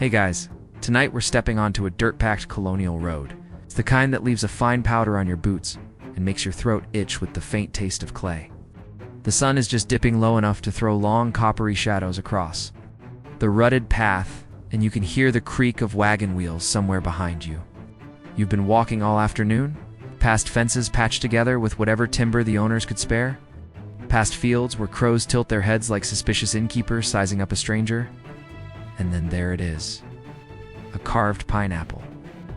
Hey guys, tonight we're stepping onto a dirt-packed Colonial road. It's the kind that leaves a fine powder on your boots and makes your throat itch with the faint taste of clay. The sun is just dipping low enough to throw long coppery shadows across the rutted path, and you can hear the creak of wagon wheels somewhere behind you. You've been walking all afternoon, past fences patched together with whatever timber the owners could spare, past fields where crows tilt their heads like suspicious innkeepers sizing up a stranger. And then there it is, a carved pineapple.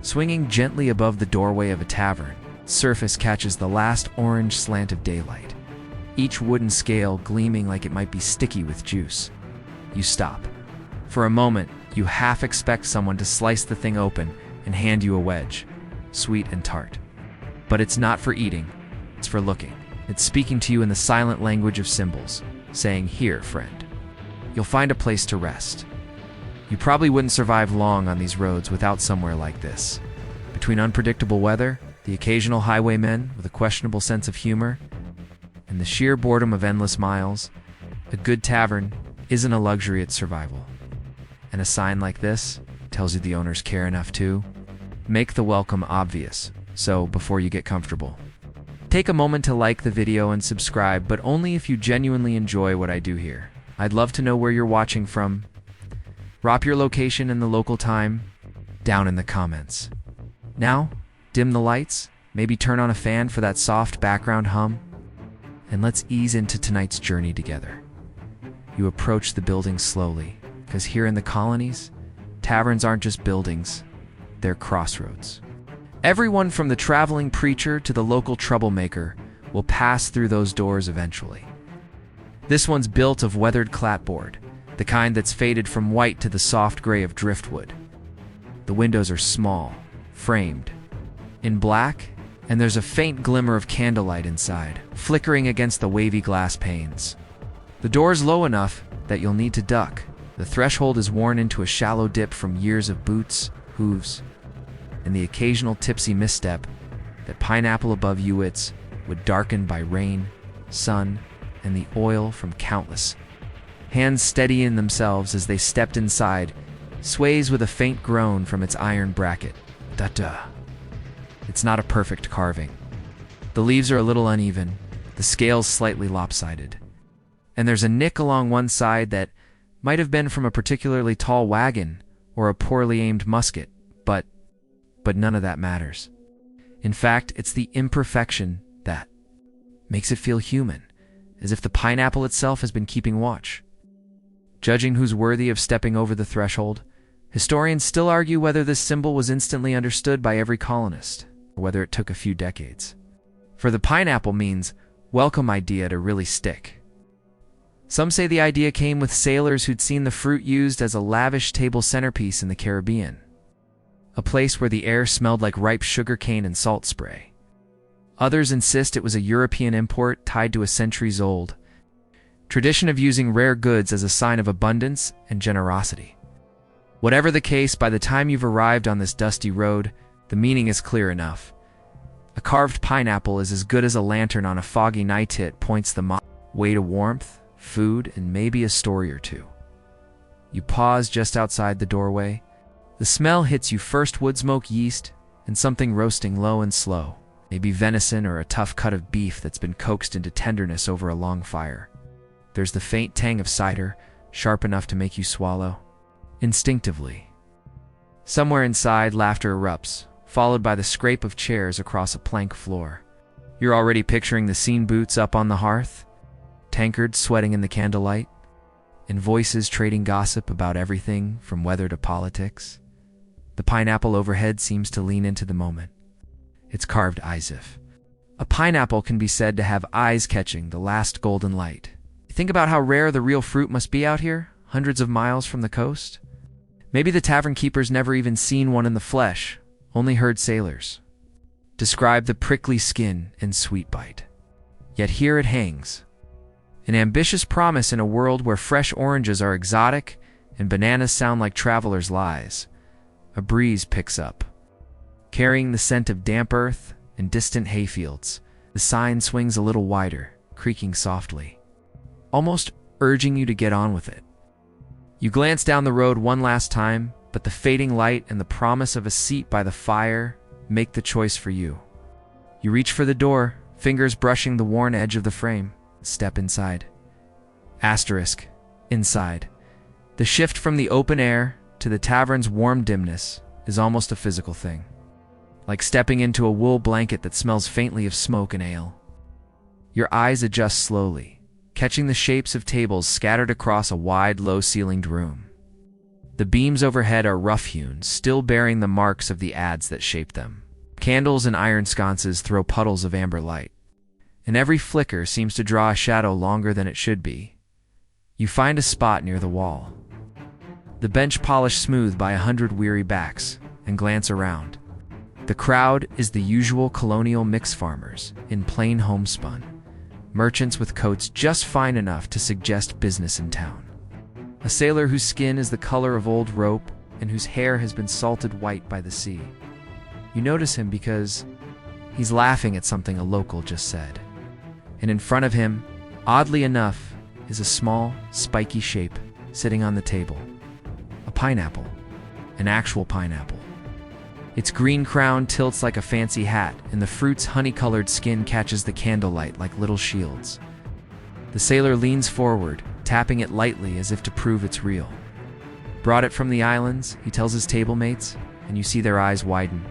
Swinging gently above the doorway of a tavern, its surface catches the last orange slant of daylight, each wooden scale gleaming like it might be sticky with juice. You stop. For a moment, you half expect someone to slice the thing open and hand you a wedge, sweet and tart. But it's not for eating, it's for looking. It's speaking to you in the silent language of symbols, saying, "Here, friend. You'll find a place to rest." You probably wouldn't survive long on these roads without somewhere like this. Between unpredictable weather, the occasional highwaymen with a questionable sense of humor, and the sheer boredom of endless miles, a good tavern isn't a luxury, it's survival. And a sign like this tells you the owners care enough to make the welcome obvious. So before you get comfortable, take a moment to like the video and subscribe, but only if you genuinely enjoy what I do here. I'd love to know where you're watching from. Drop your location and the local time down in the comments. Now, dim the lights, maybe turn on a fan for that soft background hum, and let's ease into tonight's journey together. You approach the building slowly, because here in the colonies, taverns aren't just buildings, they're crossroads. Everyone from the traveling preacher to the local troublemaker will pass through those doors eventually. This one's built of weathered clapboard, the kind that's faded from white to the soft gray of driftwood. The windows are small, framed in black, and there's a faint glimmer of candlelight inside, flickering against the wavy glass panes. The door's low enough that you'll need to duck. The threshold is worn into a shallow dip from years of boots, hooves, and the occasional tipsy misstep that pineapple above you would darken by rain, sun, and the oil from countless hands steadying themselves as they stepped inside, sways with a faint groan from its iron bracket. Da-da. It's not a perfect carving. The leaves are a little uneven, the scales slightly lopsided, and there's a nick along one side that might have been from a particularly tall wagon or a poorly aimed musket, but none of that matters. In fact, it's the imperfection that makes it feel human, as if the pineapple itself has been keeping watch. Judging who's worthy of stepping over the threshold, historians still argue whether this symbol was instantly understood by every colonist, or whether it took a few decades. For the pineapple means welcome idea to really stick. Some say the idea came with sailors who'd seen the fruit used as a lavish table centerpiece in the Caribbean, a place where the air smelled like ripe sugarcane and salt spray. Others insist it was a European import tied to a centuries-old tradition of using rare goods as a sign of abundance and generosity. Whatever the case, by the time you've arrived on this dusty road, the meaning is clear enough. A carved pineapple is as good as a lantern on a foggy night. It points the way to warmth, food, and maybe a story or two. You pause just outside the doorway. The smell hits you first: woodsmoke, yeast, and something roasting low and slow. Maybe venison or a tough cut of beef that's been coaxed into tenderness over a long fire. There's the faint tang of cider, sharp enough to make you swallow instinctively. Somewhere inside, laughter erupts, followed by the scrape of chairs across a plank floor. You're already picturing the scene: boots up on the hearth, tankards sweating in the candlelight, and voices trading gossip about everything from weather to politics. The pineapple overhead seems to lean into the moment. It's carved as if a pineapple can be said to have eyes catching the last golden light. Think about how rare the real fruit must be out here, hundreds of miles from the coast. Maybe the tavern keeper's never even seen one in the flesh, only heard sailors describe the prickly skin and sweet bite. Yet here it hangs, an ambitious promise in a world where fresh oranges are exotic and bananas sound like travelers' lies. A breeze picks up, carrying the scent of damp earth and distant hayfields. The sign swings a little wider, creaking softly, almost urging you to get on with it. You glance down the road one last time, but the fading light and the promise of a seat by the fire make the choice for you. You reach for the door, fingers brushing the worn edge of the frame. Step inside. Asterisk. Inside. The shift from the open air to the tavern's warm dimness is almost a physical thing. Like stepping into a wool blanket that smells faintly of smoke and ale. Your eyes adjust slowly, catching the shapes of tables scattered across a wide, low-ceilinged room. The beams overhead are rough-hewn, still bearing the marks of the adze that shaped them. Candles and iron sconces throw puddles of amber light, and every flicker seems to draw a shadow longer than it should be. You find a spot near the wall. The bench polished smooth by 100 weary backs, and glance around. The crowd is the usual colonial mix farmers in plain homespun, merchants with coats just fine enough to suggest business in town. A sailor whose skin is the color of old rope and whose hair has been salted white by the sea. You notice him because he's laughing at something a local just said. And in front of him, oddly enough, is a small, spiky shape sitting on the table. A pineapple. An actual pineapple. Its green crown tilts like a fancy hat, and the fruit's honey-colored skin catches the candlelight like little shields. The sailor leans forward, tapping it lightly as if to prove it's real. Brought it from the islands, he tells his table mates, and you see their eyes widen.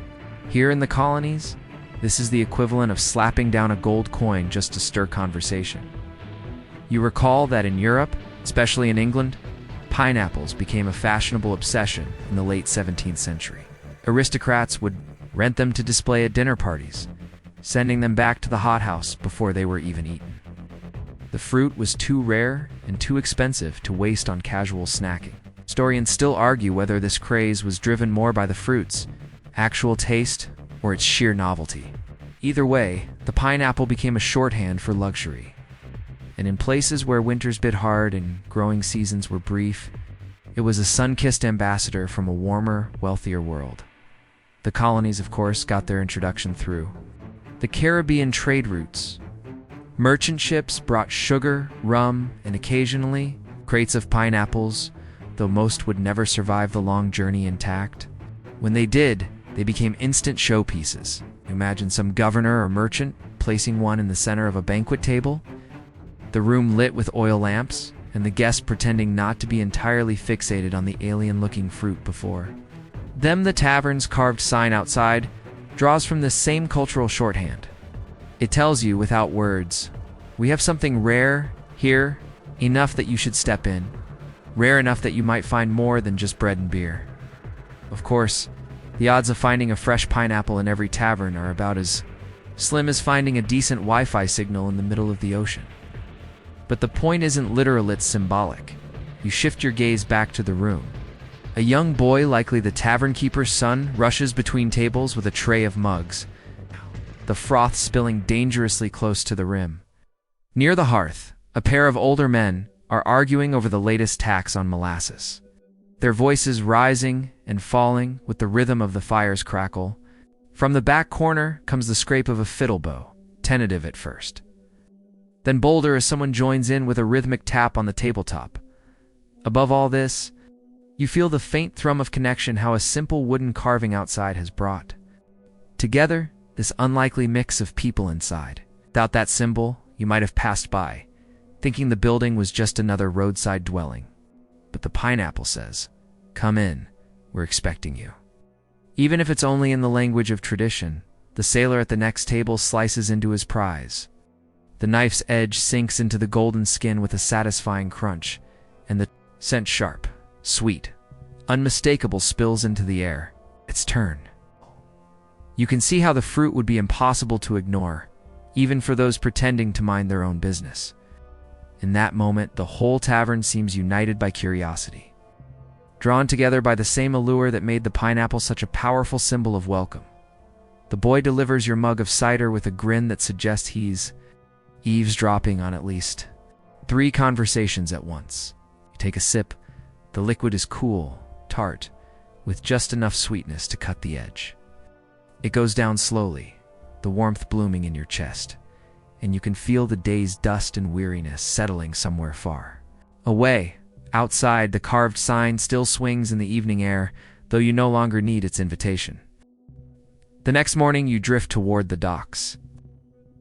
Here in the colonies, this is the equivalent of slapping down a gold coin just to stir conversation. You recall that in Europe, especially in England, pineapples became a fashionable obsession in the late 17th century. Aristocrats would rent them to display at dinner parties, sending them back to the hothouse before they were even eaten. The fruit was too rare and too expensive to waste on casual snacking. Historians still argue whether this craze was driven more by the fruit's actual taste or its sheer novelty. Either way, the pineapple became a shorthand for luxury. And in places where winters bit hard and growing seasons were brief, it was a sun-kissed ambassador from a warmer, wealthier world. The colonies, of course, got their introduction through the Caribbean trade routes. Merchant ships brought sugar, rum, and occasionally crates of pineapples, though most would never survive the long journey intact. When they did, they became instant showpieces. Imagine some governor or merchant placing one in the center of a banquet table, the room lit with oil lamps, and the guests pretending not to be entirely fixated on the alien-looking fruit before them. The tavern's carved sign outside draws from this same cultural shorthand. It tells you without words, we have something rare here, enough that you should step in, rare enough that you might find more than just bread and beer. Of course, the odds of finding a fresh pineapple in every tavern are about as slim as finding a decent Wi-Fi signal in the middle of the ocean. But the point isn't literal, it's symbolic. You shift your gaze back to the room. A young boy, likely the tavern keeper's son, rushes between tables with a tray of mugs, the froth spilling dangerously close to the rim. Near the hearth, a pair of older men are arguing over the latest tax on molasses. Their voices rising and falling with the rhythm of the fire's crackle. From the back corner comes the scrape of a fiddle bow, tentative at first. Then bolder as someone joins in with a rhythmic tap on the tabletop. Above all this, you feel the faint thrum of connection how a simple wooden carving outside has brought together this unlikely mix of people inside. Without that symbol, you might have passed by, thinking the building was just another roadside dwelling. But the pineapple says, "Come in, we're expecting you." Even if it's only in the language of tradition, the sailor at the next table slices into his prize. The knife's edge sinks into the golden skin with a satisfying crunch, and the scent sharp, sweet, unmistakable spills into the air. Its turn. You can see how the fruit would be impossible to ignore, even for those pretending to mind their own business. In that moment, the whole tavern seems united by curiosity, drawn together by the same allure that made the pineapple such a powerful symbol of welcome. The boy delivers your mug of cider with a grin that suggests he's eavesdropping on at least 3 conversations at once. You take a sip. The liquid is cool, tart, with just enough sweetness to cut the edge. It goes down slowly, the warmth blooming in your chest, and you can feel the day's dust and weariness settling somewhere far away, Outside, the carved sign still swings in the evening air, though you no longer need its invitation. The next morning, you drift toward the docks.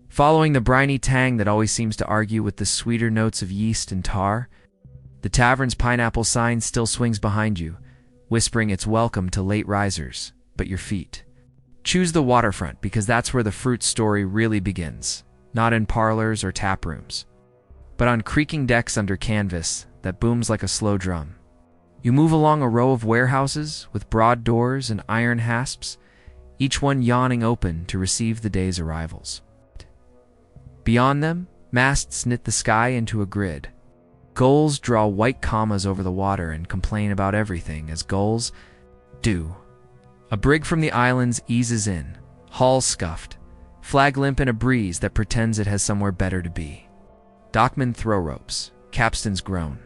Following the briny tang that always seems to argue with the sweeter notes of yeast and tar, the tavern's pineapple sign still swings behind you, whispering its welcome to late risers, but your feet. Choose the waterfront because that's where the fruit story really begins, not in parlors or tap rooms, but on creaking decks under canvas that booms like a slow drum. You move along a row of warehouses with broad doors and iron hasps, each one yawning open to receive the day's arrivals. Beyond them, masts knit the sky into a grid. Gulls draw white commas over the water and complain about everything, as gulls do. A brig from the islands eases in, hull scuffed, flag limp in a breeze that pretends it has somewhere better to be. Dockmen throw ropes, capstans groan.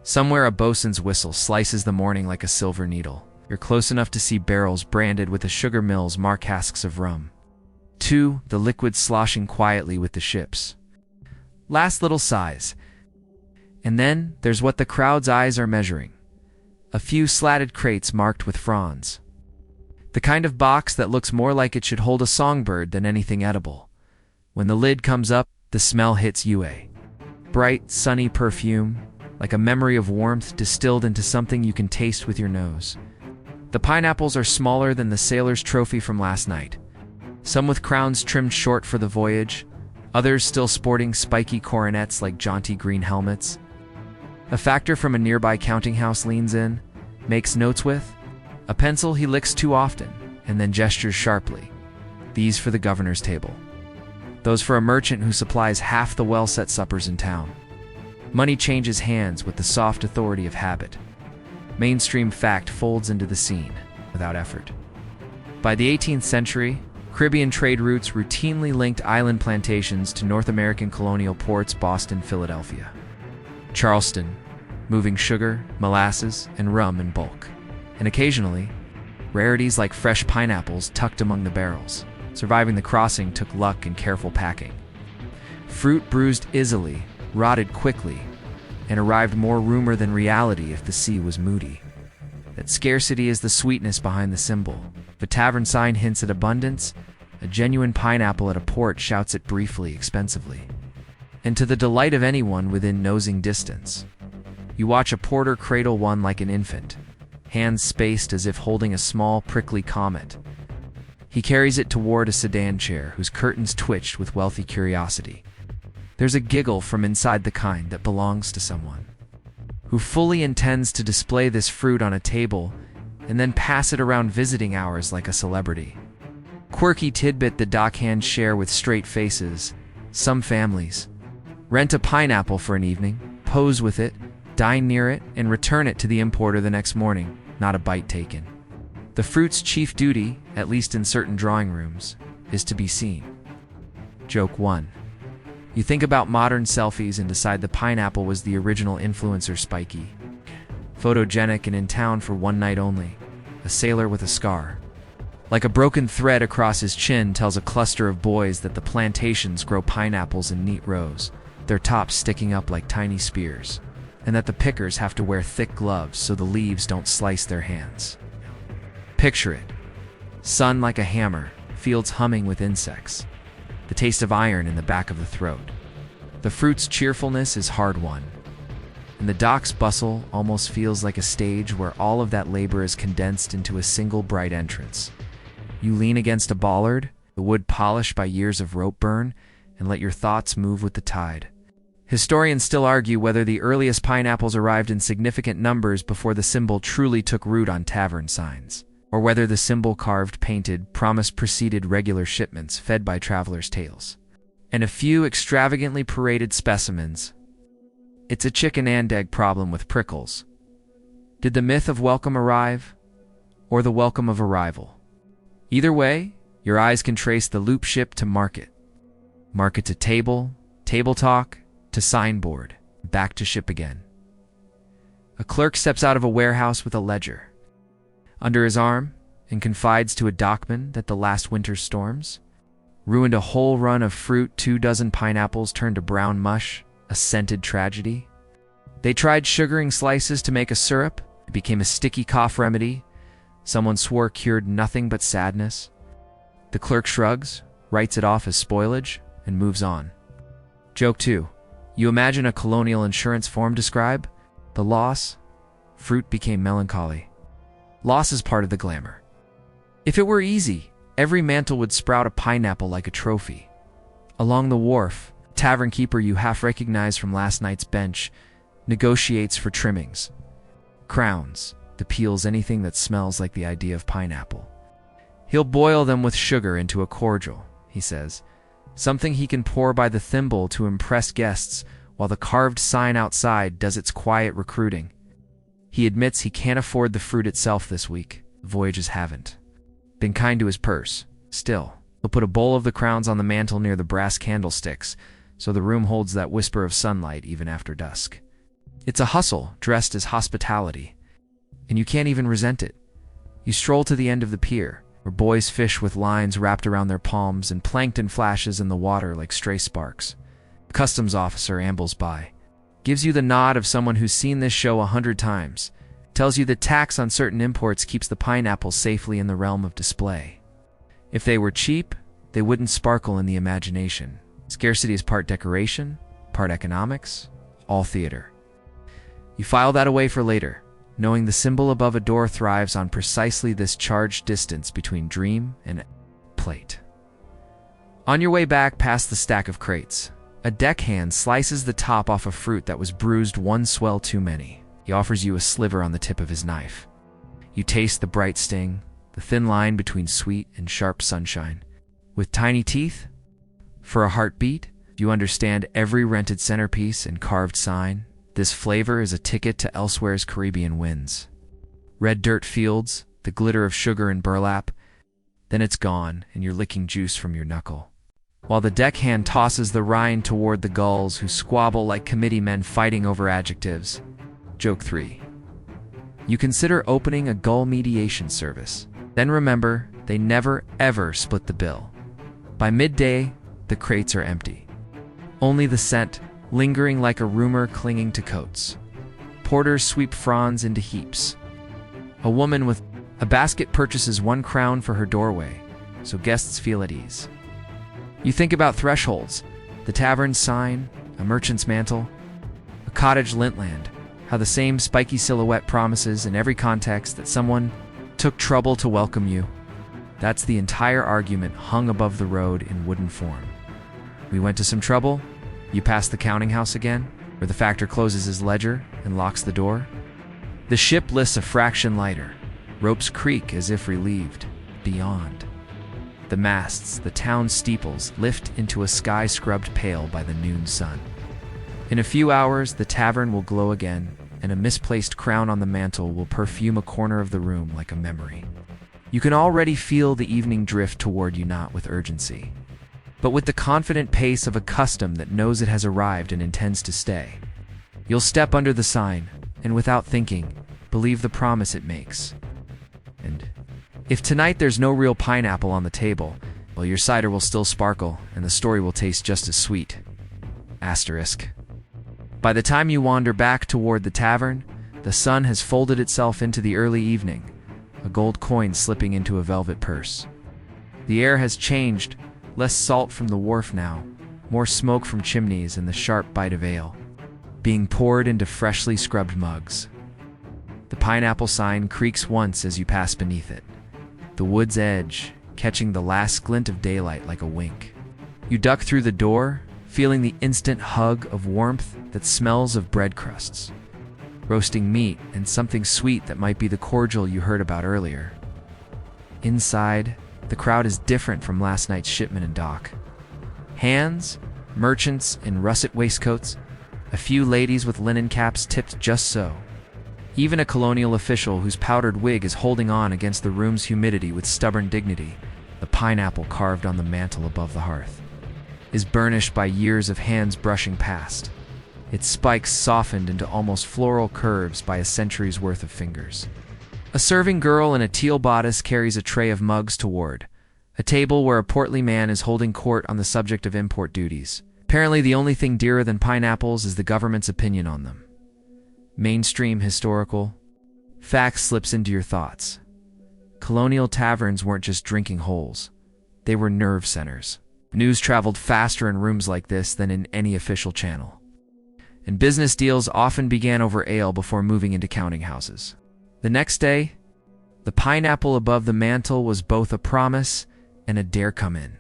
Somewhere a bosun's whistle slices the morning like a silver needle. You're close enough to see barrels branded with the sugar mill's mark casks of rum. 2, the liquid sloshing quietly with the ships. Last little sighs. And then there's what the crowd's eyes are measuring. A few slatted crates marked with fronds. The kind of box that looks more like it should hold a songbird than anything edible. When the lid comes up, the smell hits you. A bright, sunny perfume, like a memory of warmth distilled into something you can taste with your nose. The pineapples are smaller than the sailor's trophy from last night. Some with crowns trimmed short for the voyage, others still sporting spiky coronets like jaunty green helmets. A factor from a nearby counting house leans in, makes notes with a pencil he licks too often, and then gestures sharply. These for the governor's table. Those for a merchant who supplies half the well-set suppers in town. Money changes hands with the soft authority of habit. Mainstream fact folds into the scene without effort. By the 18th century, Caribbean trade routes routinely linked island plantations to North American colonial ports Boston, Philadelphia. Charleston, moving sugar, molasses, and rum in bulk. And occasionally, rarities like fresh pineapples tucked among the barrels. Surviving the crossing took luck and careful packing. Fruit bruised easily, rotted quickly, and arrived more rumor than reality if the sea was moody. That scarcity is the sweetness behind the symbol. If a tavern sign hints at abundance, a genuine pineapple at a port shouts it briefly, expensively. And to the delight of anyone within nosing distance, you watch a porter cradle one like an infant, hands spaced as if holding a small, prickly comet. He carries it toward a sedan chair whose curtains twitched with wealthy curiosity. There's a giggle from inside the kind that belongs to someone who fully intends to display this fruit on a table and then pass it around visiting hours like a celebrity. Quirky tidbit the dockhands share with straight faces. Some families rent a pineapple for an evening, pose with it, dine near it, and return it to the importer the next morning, not a bite taken. The fruit's chief duty, at least in certain drawing rooms, is to be seen. Joke 1. You think about modern selfies and decide the pineapple was the original influencer spiky. Photogenic and in town for one night only. A sailor with a scar. Like a broken thread across his chin tells a cluster of boys that the plantations grow pineapples in neat rows, their tops sticking up like tiny spears, and that the pickers have to wear thick gloves so the leaves don't slice their hands. Picture it. Sun like a hammer, fields humming with insects. The taste of iron in the back of the throat. The fruit's cheerfulness is hard-won, and the dock's bustle almost feels like a stage where all of that labor is condensed into a single bright entrance. You lean against a bollard, the wood polished by years of rope burn, and let your thoughts move with the tide. Historians still argue whether the earliest pineapples arrived in significant numbers before the symbol truly took root on tavern signs, or whether the symbol carved, painted, promised preceded regular shipments fed by travelers' tales. And a few extravagantly paraded specimens. It's a chicken and egg problem with prickles. Did the myth of welcome arrive, or the welcome of arrival? Either way, your eyes can trace the loop ship to market. Market to table, table talk, to signboard, back to ship again. A clerk steps out of a warehouse with a ledger under his arm and confides to a dockman that the last winter's storms ruined a whole run of fruit. 24 pineapples turned to brown mush, a scented tragedy. They tried sugaring slices to make a syrup. It became a sticky cough remedy. Someone swore cured nothing but sadness. The clerk shrugs, writes it off as spoilage, and moves on. Joke 2. You imagine a colonial insurance form describe? The loss? Fruit became melancholy. Loss is part of the glamour. If it were easy, every mantle would sprout a pineapple like a trophy. Along the wharf, tavern keeper you half recognize from last night's bench negotiates for trimmings. Crowns, the peels, anything that smells like the idea of pineapple. He'll boil them with sugar into a cordial, he says, something he can pour by the thimble to impress guests while the carved sign outside does its quiet recruiting. He admits he can't afford the fruit itself this week. Voyages haven't been kind to his purse. Still, he'll put a bowl of the crowns on the mantel near the brass candlesticks, so the room holds that whisper of sunlight even after dusk. It's a hustle dressed as hospitality, and you can't even resent it. You stroll to the end of the pier, where boys fish with lines wrapped around their palms and plankton flashes in the water like stray sparks. A customs officer ambles by, gives you the nod of someone who's seen this show 100 times, tells you that tax on certain imports keeps the pineapples safely in the realm of display. If they were cheap, they wouldn't sparkle in the imagination. Scarcity is part decoration, part economics, all theater. You file that away for later, knowing the symbol above a door thrives on precisely this charged distance between dream and plate. On your way back past the stack of crates, a deckhand slices the top off a fruit that was bruised one swell too many. He offers you a sliver on the tip of his knife. You taste the bright sting, the thin line between sweet and sharp sunshine. With tiny teeth, for a heartbeat, you understand every rented centerpiece and carved sign. This flavor is a ticket to elsewhere's Caribbean winds. Red dirt fields, the glitter of sugar and burlap, then it's gone and you're licking juice from your knuckle. While the deckhand tosses the rind toward the gulls who squabble like committee men fighting over adjectives. Joke 3. You consider opening a gull mediation service. Then remember, they never ever split the bill. By midday, the crates are empty. Only the scent, lingering like a rumor clinging to coats. Porters sweep fronds into heaps. A woman with a basket purchases 1 crown for her doorway, so guests feel at ease. You think about thresholds, the tavern's sign, a merchant's mantle, a cottage lintland, how the same spiky silhouette promises in every context that someone took trouble to welcome you. That's the entire argument hung above the road in wooden form. We went to some trouble. You pass the counting house again, where the factor closes his ledger and locks the door. The ship lifts a fraction lighter. Ropes creak as if relieved. Beyond, the masts, the town steeples, lift into a sky scrubbed pale by the noon sun. In a few hours, the tavern will glow again, and a misplaced crown on the mantel will perfume a corner of the room like a memory. You can already feel the evening drift toward you, not with urgency, but with the confident pace of a custom that knows it has arrived and intends to stay. You'll step under the sign, and without thinking, believe the promise it makes. And if tonight there's no real pineapple on the table, well, your cider will still sparkle, and the story will taste just as sweet. Asterisk. By the time you wander back toward the tavern, the sun has folded itself into the early evening, a gold coin slipping into a velvet purse. The air has changed, less salt from the wharf now, more smoke from chimneys and the sharp bite of ale, being poured into freshly scrubbed mugs. The pineapple sign creaks once as you pass beneath it, the wood's edge catching the last glint of daylight like a wink. You duck through the door, feeling the instant hug of warmth that smells of bread crusts, roasting meat, and something sweet that might be the cordial you heard about earlier. Inside, the crowd is different from last night's shipment and dock. Hands, merchants in russet waistcoats, a few ladies with linen caps tipped just so. Even a colonial official whose powdered wig is holding on against the room's humidity with stubborn dignity. The pineapple carved on the mantel above the hearth is burnished by years of hands brushing past, its spikes softened into almost floral curves by a century's worth of fingers. A serving girl in a teal bodice carries a tray of mugs toward a table where a portly man is holding court on the subject of import duties. Apparently the only thing dearer than pineapples is the government's opinion on them. Mainstream historical fact slips into your thoughts. Colonial taverns weren't just drinking holes. They were nerve centers. News traveled faster in rooms like this than in any official channel. And business deals often began over ale before moving into counting houses. The next day, the pineapple above the mantel was both a promise and a dare come in.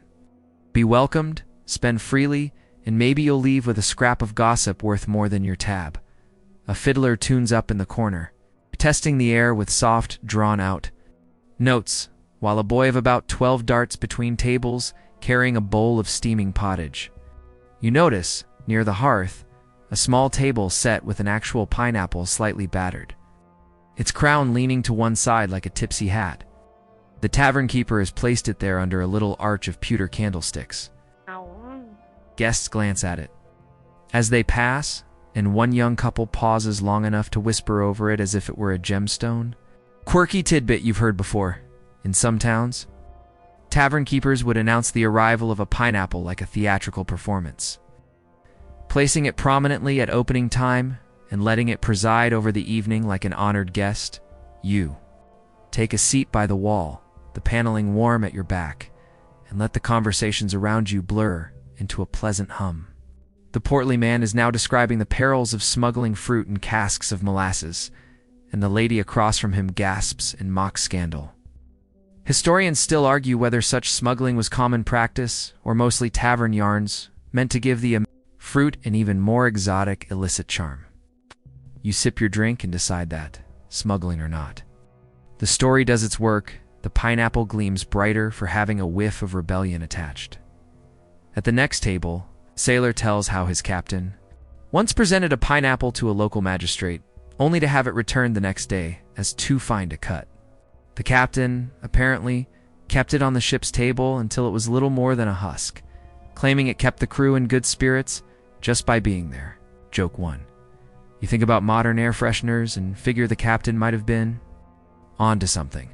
Be welcomed, spend freely, and maybe you'll leave with a scrap of gossip worth more than your tab. A fiddler tunes up in the corner, testing the air with soft, drawn-out notes, while a boy of about 12 darts between tables, carrying a bowl of steaming pottage. You notice, near the hearth, a small table set with an actual pineapple slightly battered, its crown leaning to one side like a tipsy hat. The tavern keeper has placed it there under a little arch of pewter candlesticks. Guests glance at it. As they pass, and one young couple pauses long enough to whisper over it as if it were a gemstone. Quirky tidbit you've heard before. In some towns, tavern keepers would announce the arrival of a pineapple like a theatrical performance, placing it prominently at opening time and letting it preside over the evening like an honored guest. You take a seat by the wall, the paneling warm at your back, and let the conversations around you blur into a pleasant hum. The portly man is now describing the perils of smuggling fruit in casks of molasses, and the lady across from him gasps in mock scandal. Historians still argue whether such smuggling was common practice or mostly tavern yarns meant to give the fruit an even more exotic, illicit charm. You sip your drink and decide that, smuggling or not. The story does its work. The pineapple gleams brighter for having a whiff of rebellion attached. At the next table, sailor tells how his captain once presented a pineapple to a local magistrate, only to have it returned the next day as too fine to cut. The captain, apparently, kept it on the ship's table until it was little more than a husk, claiming it kept the crew in good spirits just by being there. Joke 1. You think about modern air fresheners and figure the captain might have been on to something.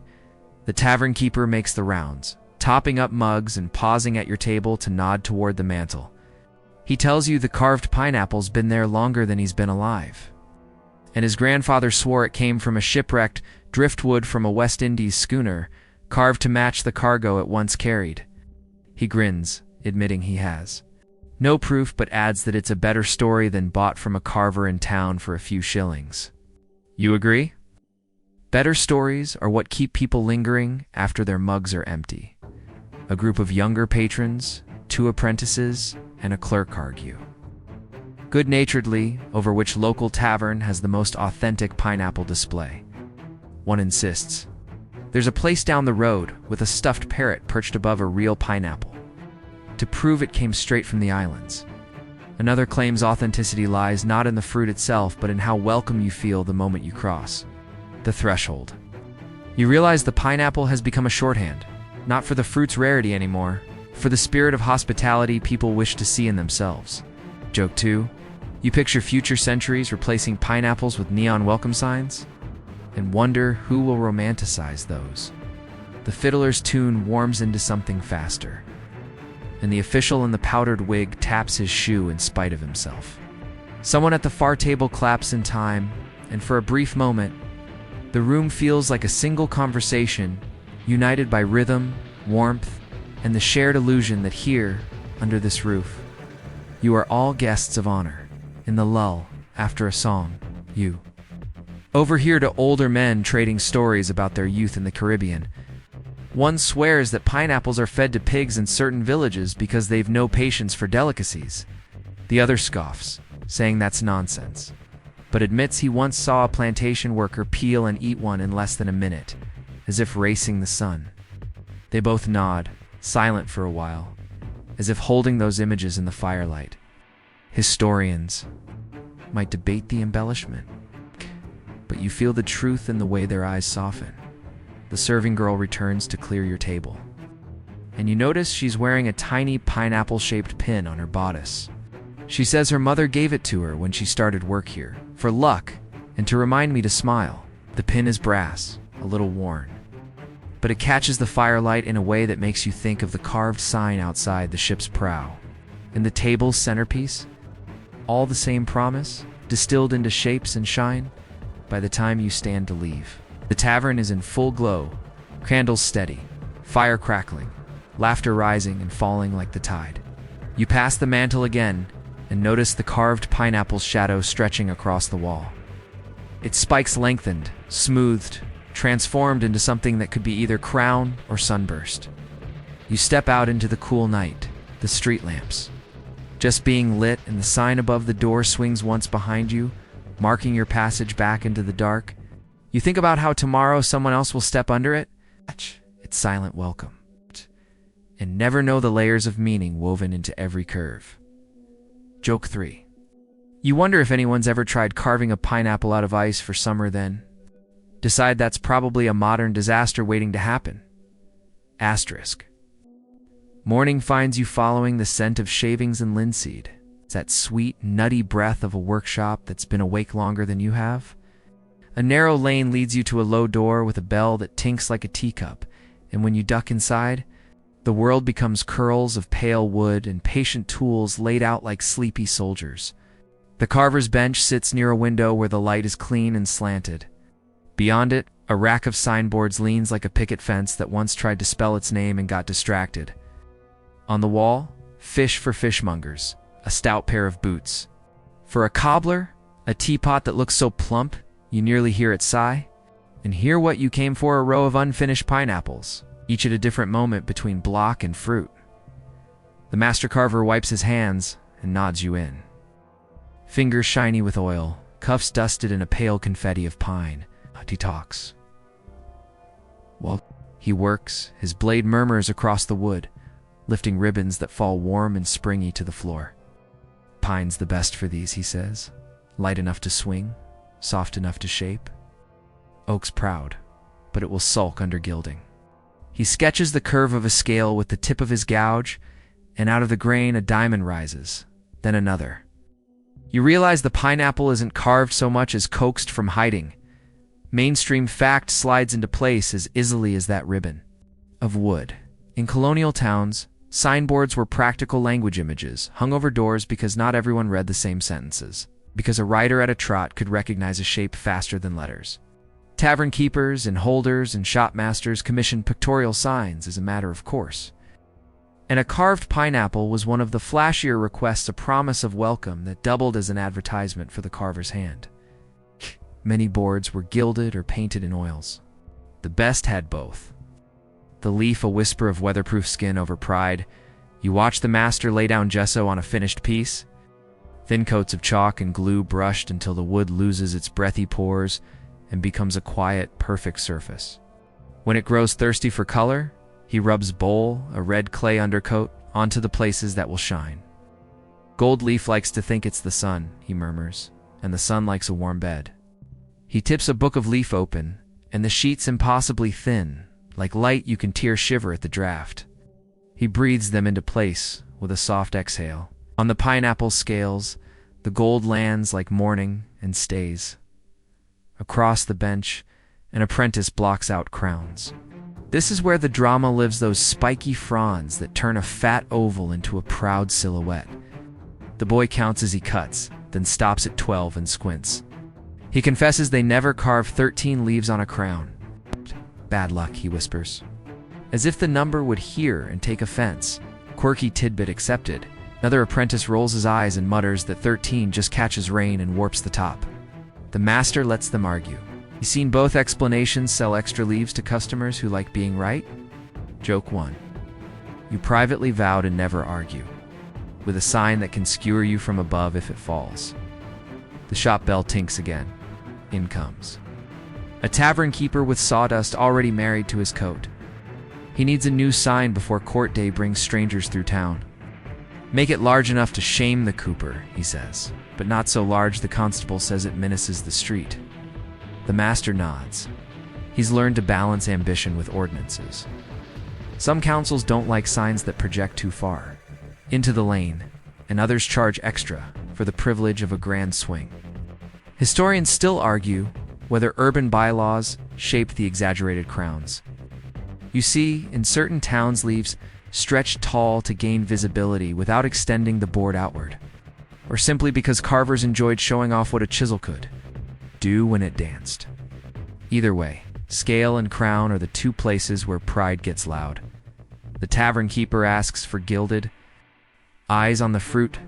The tavern keeper makes the rounds, topping up mugs and pausing at your table to nod toward the mantel. He tells you the carved pineapple's been there longer than he's been alive, and his grandfather swore it came from a shipwrecked driftwood from a West Indies schooner, carved to match the cargo it once carried. He grins, admitting he has no proof, but adds that it's a better story than bought from a carver in town for a few shillings. You agree? Better stories are what keep people lingering after their mugs are empty. A group of younger patrons, 2 apprentices, and a clerk argue good-naturedly over which local tavern has the most authentic pineapple display. One insists, there's a place down the road with a stuffed parrot perched above a real pineapple, to prove it came straight from the islands. Another claims authenticity lies not in the fruit itself, but in how welcome you feel the moment you cross the threshold. You realize the pineapple has become a shorthand, not for the fruit's rarity anymore, for the spirit of hospitality people wish to see in themselves. Joke 2. You picture future centuries replacing pineapples with neon welcome signs, and wonder who will romanticize those. The fiddler's tune warms into something faster, and the official in the powdered wig taps his shoe in spite of himself. Someone at the far table claps in time, and for a brief moment, the room feels like a single conversation, united by rhythm, warmth, and the shared illusion that here, under this roof, you are all guests of honor. In the lull, after a song, you overhear to older men trading stories about their youth in the Caribbean. One swears that pineapples are fed to pigs in certain villages because they've no patience for delicacies. The other scoffs, saying that's nonsense, but admits he once saw a plantation worker peel and eat one in less than a minute, as if racing the sun. They both nod, silent for a while, as if holding those images in the firelight. Historians might debate the embellishment, but you feel the truth in the way their eyes soften. The serving girl returns to clear your table, and you notice she's wearing a tiny pineapple-shaped pin on her bodice. She says her mother gave it to her when she started work here, for luck, and to remind me to smile. The pin is brass, a little worn, but it catches the firelight in a way that makes you think of the carved sign outside the ship's prow. And the table's centerpiece? All the same promise? distilled into shapes and shine by the time you stand to leave. The tavern is in full glow, candles steady, fire crackling, laughter rising and falling like the tide. You pass the mantel again and notice the carved pineapple's shadow stretching across the wall. Its spikes lengthened, smoothed, transformed into something that could be either crown or sunburst. You step out into the cool night, the street lamps just being lit, and the sign above the door swings once behind you, marking your passage back into the dark. You think about how tomorrow someone else will step under it. It's silent welcome, and never know the layers of meaning woven into every curve. Joke 3. You wonder if anyone's ever tried carving a pineapple out of ice for summer, then decide that's probably a modern disaster waiting to happen. Asterisk. Morning finds you following the scent of shavings and linseed. It's that sweet, nutty breath of a workshop that's been awake longer than you have. A narrow lane leads you to a low door with a bell that tinks like a teacup, and when you duck inside, the world becomes curls of pale wood and patient tools laid out like sleepy soldiers. The carver's bench sits near a window where the light is clean and slanted. Beyond it, a rack of signboards leans like a picket fence that once tried to spell its name and got distracted. On the wall, fish for fishmongers, a stout pair of boots. For a cobbler, a teapot that looks so plump you nearly hear it sigh. And here what you came for, a row of unfinished pineapples, each at a different moment between block and fruit. The master carver wipes his hands and nods you in. Fingers shiny with oil, cuffs dusted in a pale confetti of pine. He talks. While he works, his blade murmurs across the wood, lifting ribbons that fall warm and springy to the floor. Pine's the best for these, he says. Light enough to swing, soft enough to shape. Oak's proud, but it will sulk under gilding. He sketches the curve of a scale with the tip of his gouge, and out of the grain a diamond rises, then another. You realize the pineapple isn't carved so much as coaxed from hiding. Mainstream fact slides into place as easily as that ribbon. Of wood. In colonial towns, signboards were practical language images, hung over doors because not everyone read the same sentences, because a writer at a trot could recognize a shape faster than letters. Tavern keepers and holders and shopmasters commissioned pictorial signs as a matter of course. And a carved pineapple was one of the flashier requests, a promise of welcome that doubled as an advertisement for the carver's hand. Many boards were gilded or painted in oils. The best had both. The leaf a whisper of weatherproof skin over pride. You watch the master lay down gesso on a finished piece. Thin coats of chalk and glue brushed until the wood loses its breathy pores and becomes a quiet, perfect surface. When it grows thirsty for color, he rubs bowl, a red clay undercoat, onto the places that will shine. Gold leaf likes to think it's the sun, he murmurs, and the sun likes a warm bed. He tips a book of leaf open, and the sheets impossibly thin, like light you can tear shiver at the draft. He breathes them into place with a soft exhale. On the pineapple scales, the gold lands like morning and stays. Across the bench, an apprentice blocks out crowns. This is where the drama lives, those spiky fronds that turn a fat oval into a proud silhouette. The boy counts as he cuts, then stops at 12 and squints. He confesses they never carve 13 leaves on a crown. Bad luck, he whispers. As if the number would hear and take offense. Quirky tidbit accepted. Another apprentice rolls his eyes and mutters that 13 just catches rain and warps the top. The master lets them argue. You seen both explanations sell extra leaves to customers who like being right? Joke 1. You privately vow to never argue, with a sign that can skewer you from above if it falls. The shop bell tinks again. In comes a tavern keeper with sawdust already married to his coat. He needs a new sign before court day brings strangers through town. Make it large enough to shame the cooper, he says, but not so large the constable says it menaces the street. The master nods. He's learned to balance ambition with ordinances. Some councils don't like signs that project too far into the lane, and others charge extra for the privilege of a grand swing. Historians still argue whether urban bylaws shaped the exaggerated crowns. You see, in certain towns, leaves stretch tall to gain visibility without extending the board outward. or simply because carvers enjoyed showing off what a chisel could do when it danced. Either way, scale and crown are the two places where pride gets loud. The tavern keeper asks for gilded eyes on the fruit,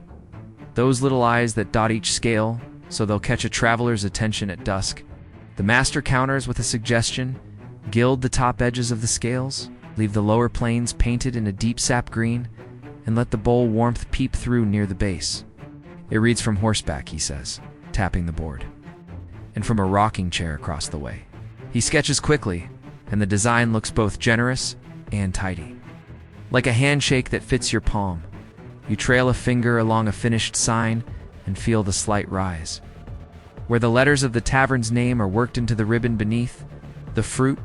those little eyes that dot each scale so they'll catch a traveler's attention at dusk. The master counters with a suggestion: gild the top edges of the scales, leave the lower planes painted in a deep sap green, and let the bowl warmth peep through near the base. It reads from horseback, he says, tapping the board, and from a rocking chair across the way. He sketches quickly, and the design looks both generous and tidy. Like a handshake that fits your palm, you trail a finger along a finished sign and feel the slight rise. Where the letters of the tavern's name are worked into the ribbon beneath, the fruit,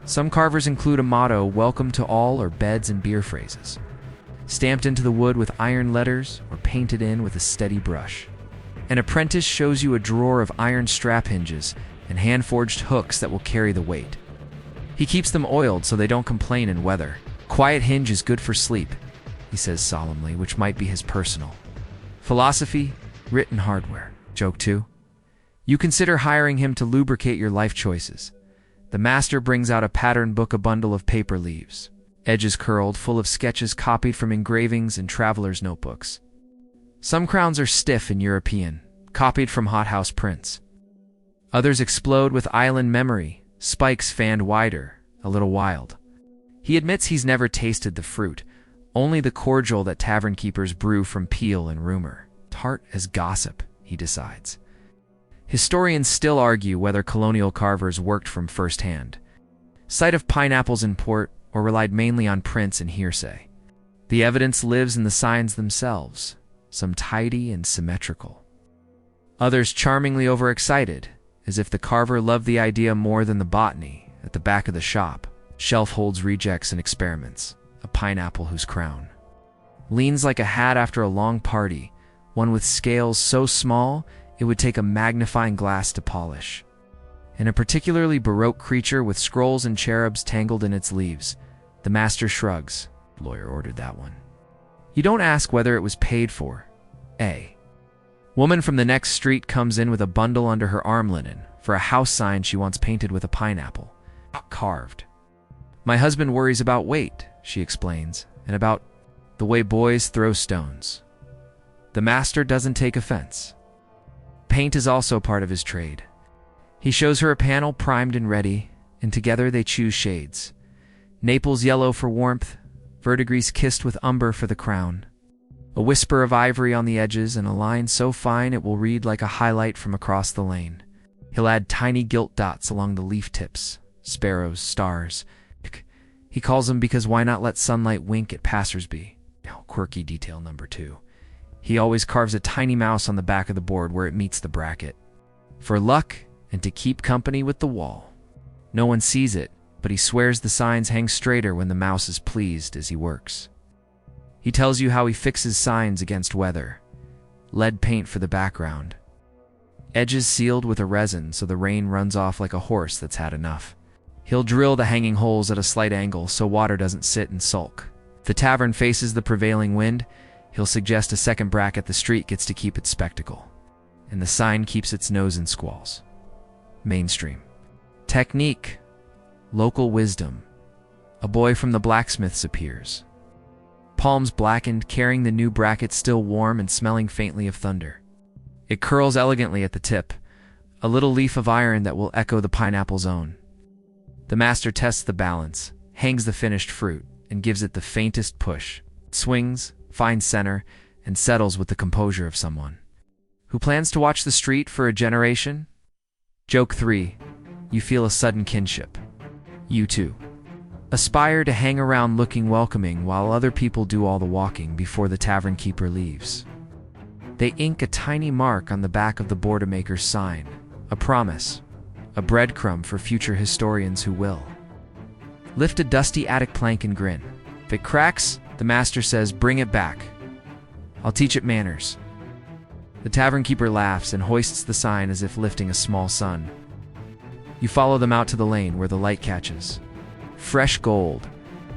some carvers include a motto, "Welcome to all," or beds and beer phrases, stamped into the wood with iron letters or painted in with a steady brush. An apprentice shows you a drawer of iron strap hinges and hand-forged hooks that will carry the weight. He keeps them oiled so they don't complain in weather. Quiet hinge is good for sleep, he says solemnly, which might be his personal philosophy, written hardware. Joke 2. You consider hiring him to lubricate your life choices. The master brings out a pattern book, a bundle of paper leaves, edges curled, full of sketches copied from engravings and traveler's notebooks. Some crowns are stiff and European, copied from hothouse prints. Others explode with island memory, spikes fanned wider, a little wild. He admits he's never tasted the fruit, only the cordial that tavern keepers brew from peel and rumor. Tart as gossip, he decides. Historians still argue whether colonial carvers worked from first hand, sight of pineapples in port, or relied mainly on prints and hearsay. The evidence lives in the signs themselves, some tidy and symmetrical, others charmingly overexcited, as if the carver loved the idea more than the botany. At the back of the shop, shelf holds rejects and experiments, a pineapple whose crown leans like a hat after a long party, one with scales so small it would take a magnifying glass to polish, and a particularly baroque creature with scrolls and cherubs tangled in its leaves. The master shrugs. Lawyer ordered that one. You don't ask whether it was paid for. A woman from the next street comes in with a bundle under her arm, linen for a house sign she wants painted with a pineapple carved. My husband worries about weight, she explains, and about the way boys throw stones. The master doesn't take offense. Paint is also part of his trade. He shows her a panel primed and ready, and together they choose shades. Naples yellow for warmth, verdigris kissed with umber for the crown, a whisper of ivory on the edges, and a line so fine it will read like a highlight from across the lane. He'll add tiny gilt dots along the leaf tips, sparrows, stars. He calls them because why not let sunlight wink at passersby? Quirky detail number 2. He always carves a tiny mouse on the back of the board where it meets the bracket, for luck and to keep company with the wall. No one sees it, but he swears the signs hang straighter when the mouse is pleased as he works. He tells you how he fixes signs against weather. Lead paint for the background, edges sealed with a resin so the rain runs off like a horse that's had enough. He'll drill the hanging holes at a slight angle so water doesn't sit and sulk. If the tavern faces the prevailing wind, he'll suggest a second bracket. The street gets to keep its spectacle, and the sign keeps its nose in squalls. Mainstream technique, local wisdom. A boy from the blacksmith's appears, palms blackened, carrying the new bracket still warm and smelling faintly of thunder. It curls elegantly at the tip, a little leaf of iron that will echo the pineapple's own. The master tests the balance, hangs the finished fruit, and gives it the faintest push. It swings, finds center, and settles with the composure of someone who plans to watch the street for a generation. Joke 3. You feel a sudden kinship. You too aspire to hang around looking welcoming while other people do all the walking before the tavern keeper leaves. They ink a tiny mark on the back of the Boardmaker's sign, a promise, a breadcrumb for future historians who will lift a dusty attic plank and grin. If it cracks, the master says, bring it back. I'll teach it manners. The tavern keeper laughs and hoists the sign as if lifting a small sun. You follow them out to the lane where the light catches fresh gold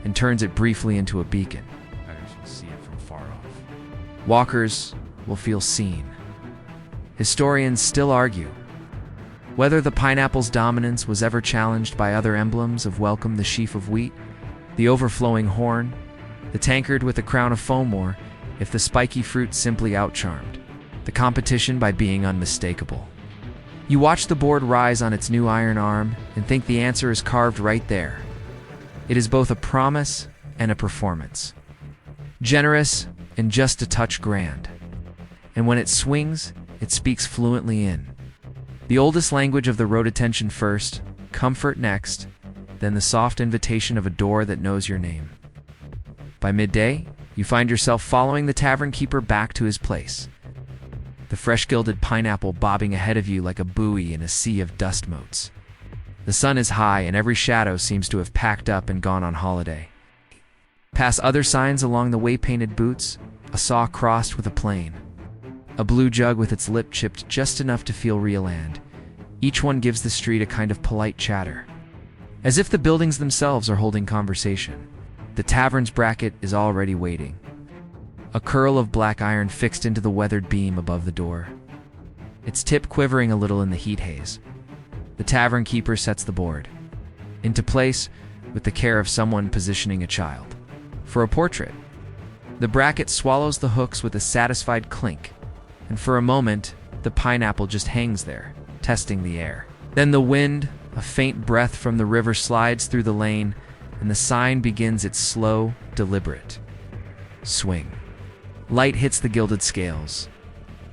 and turns it briefly into a beacon. I can see it from far off. Walkers, will feel seen. Historians still argue whether the pineapple's dominance was ever challenged by other emblems of welcome: the sheaf of wheat, the overflowing horn, the tankard with a crown of foam, or if the spiky fruit simply outcharmed the competition by being unmistakable. You watch the board rise on its new iron arm and think the answer is carved right there. It is both a promise and a performance. Generous and just a touch grand. And when it swings, it speaks fluently in the oldest language of the road: attention first, comfort next, then the soft invitation of a door that knows your name. By midday, you find yourself following the tavern keeper back to his place, the fresh gilded pineapple bobbing ahead of you like a buoy in a sea of dust motes. The sun is high and every shadow seems to have packed up and gone on holiday. Pass other signs along the way: painted boots, a saw crossed with a plane, a blue jug with its lip chipped just enough to feel real, and each one gives the street a kind of polite chatter, as if the buildings themselves are holding conversation. The tavern's bracket is already waiting, a curl of black iron fixed into the weathered beam above the door, its tip quivering a little in the heat haze. The tavern keeper sets the board into place with the care of someone positioning a child for a portrait. The bracket swallows the hooks with a satisfied clink, and for a moment, the pineapple just hangs there, testing the air. Then the wind, a faint breath from the river, slides through the lane, and the sign begins its slow, deliberate swing. Light hits the gilded scales,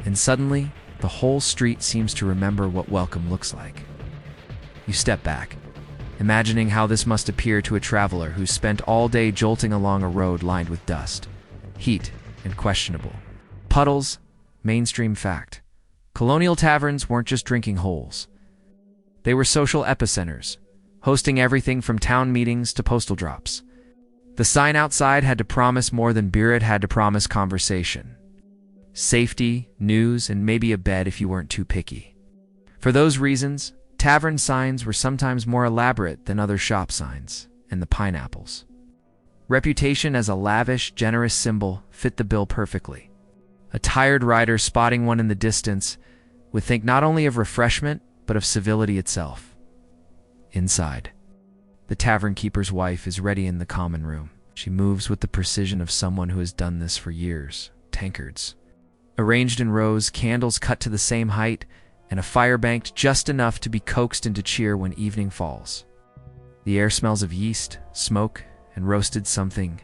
and suddenly, the whole street seems to remember what welcome looks like. You step back, imagining how this must appear to a traveler who's spent all day jolting along a road lined with dust, heat, and questionable puddles. Mainstream fact: Colonial taverns weren't just drinking holes. They were social epicenters, hosting everything from town meetings to postal drops. The sign outside had to promise more than beer, it had to promise conversation, safety, news, and maybe a bed if you weren't too picky. For those reasons, tavern signs were sometimes more elaborate than other shop signs, and the pineapple's reputation as a lavish, generous symbol fit the bill perfectly. A tired rider spotting one in the distance would think not only of refreshment, but of civility itself. Inside, the tavern keeper's wife is ready in the common room. She moves with the precision of someone who has done this for years. Tankards arranged in rows, candles cut to the same height, and a fire banked just enough to be coaxed into cheer when evening falls. The air smells of yeast, smoke, and roasted something.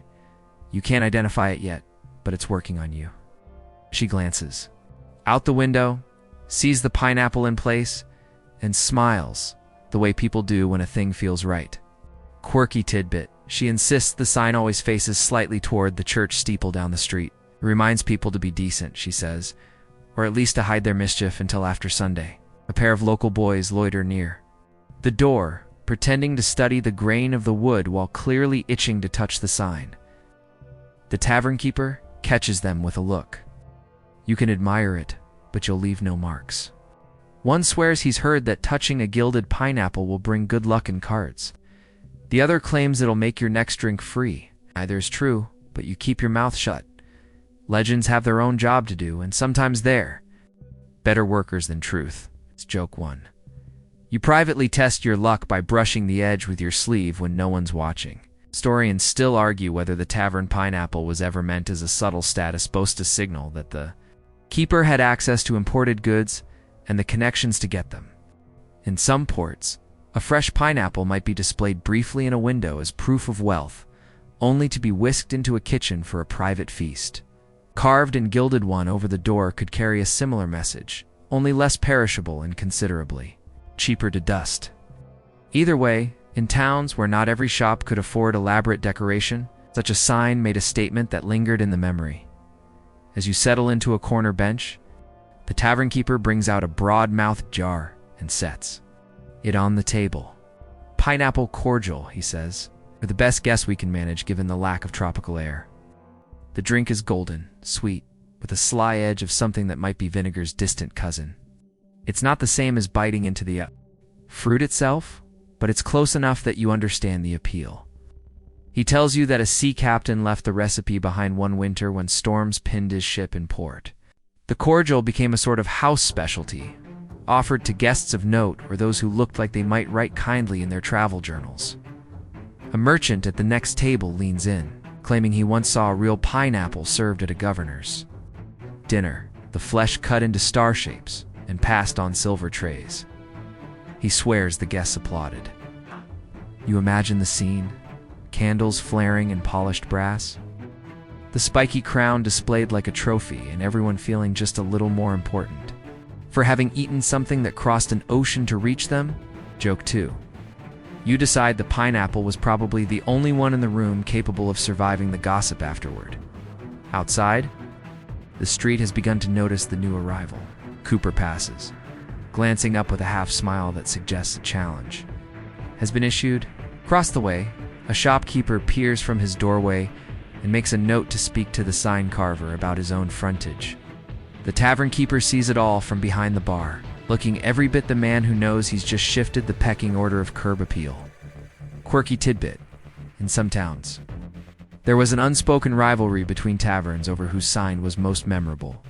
You can't identify it yet, but it's working on you. She glances out the window, sees the pineapple in place, and smiles the way people do when a thing feels right. Quirky tidbit: she insists the sign always faces slightly toward the church steeple down the street. It reminds people to be decent, she says, or at least to hide their mischief until after Sunday. A pair of local boys loiter near the door, pretending to study the grain of the wood while clearly itching to touch the sign. The tavern keeper catches them with a look. You can admire it, but you'll leave no marks. One swears he's heard that touching a gilded pineapple will bring good luck in cards. The other claims it'll make your next drink free. Neither is true, but you keep your mouth shut. Legends have their own job to do, and sometimes they're better workers than truth. It's joke one. You privately test your luck by brushing the edge with your sleeve when no one's watching. Historians still argue whether the tavern pineapple was ever meant as a subtle status boast, to signal that the keeper had access to imported goods and the connections to get them. In some ports, a fresh pineapple might be displayed briefly in a window as proof of wealth, only to be whisked into a kitchen for a private feast. Carved and gilded one over the door could carry a similar message, only less perishable and considerably cheaper to dust. Either way, in towns where not every shop could afford elaborate decoration, such a sign made a statement that lingered in the memory. As you settle into a corner bench, the tavern keeper brings out a broad-mouthed jar and sets it on the table. Pineapple cordial, he says, are the best guess we can manage given the lack of tropical air. The drink is golden, sweet, with a sly edge of something that might be vinegar's distant cousin. It's not the same as biting into the fruit itself, but it's close enough that you understand the appeal. He tells you that a sea captain left the recipe behind one winter when storms pinned his ship in port. The cordial became a sort of house specialty, offered to guests of note or those who looked like they might write kindly in their travel journals. A merchant at the next table leans in, claiming he once saw a real pineapple served at a governor's dinner, the flesh cut into star shapes and passed on silver trays. He swears the guests applauded. You imagine the scene, candles flaring in polished brass, the spiky crown displayed like a trophy, and everyone feeling just a little more important for having eaten something that crossed an ocean to reach them. Joke 2. You decide the pineapple was probably the only one in the room capable of surviving the gossip afterward. Outside, the street has begun to notice the new arrival. Cooper passes, glancing up with a half smile that suggests a challenge has been issued. Across the way, a shopkeeper peers from his doorway and makes a note to speak to the sign carver about his own frontage. The tavern keeper sees it all from behind the bar, looking every bit the man who knows he's just shifted the pecking order of curb appeal. Quirky tidbit: in some towns, there was an unspoken rivalry between taverns over whose sign was most memorable.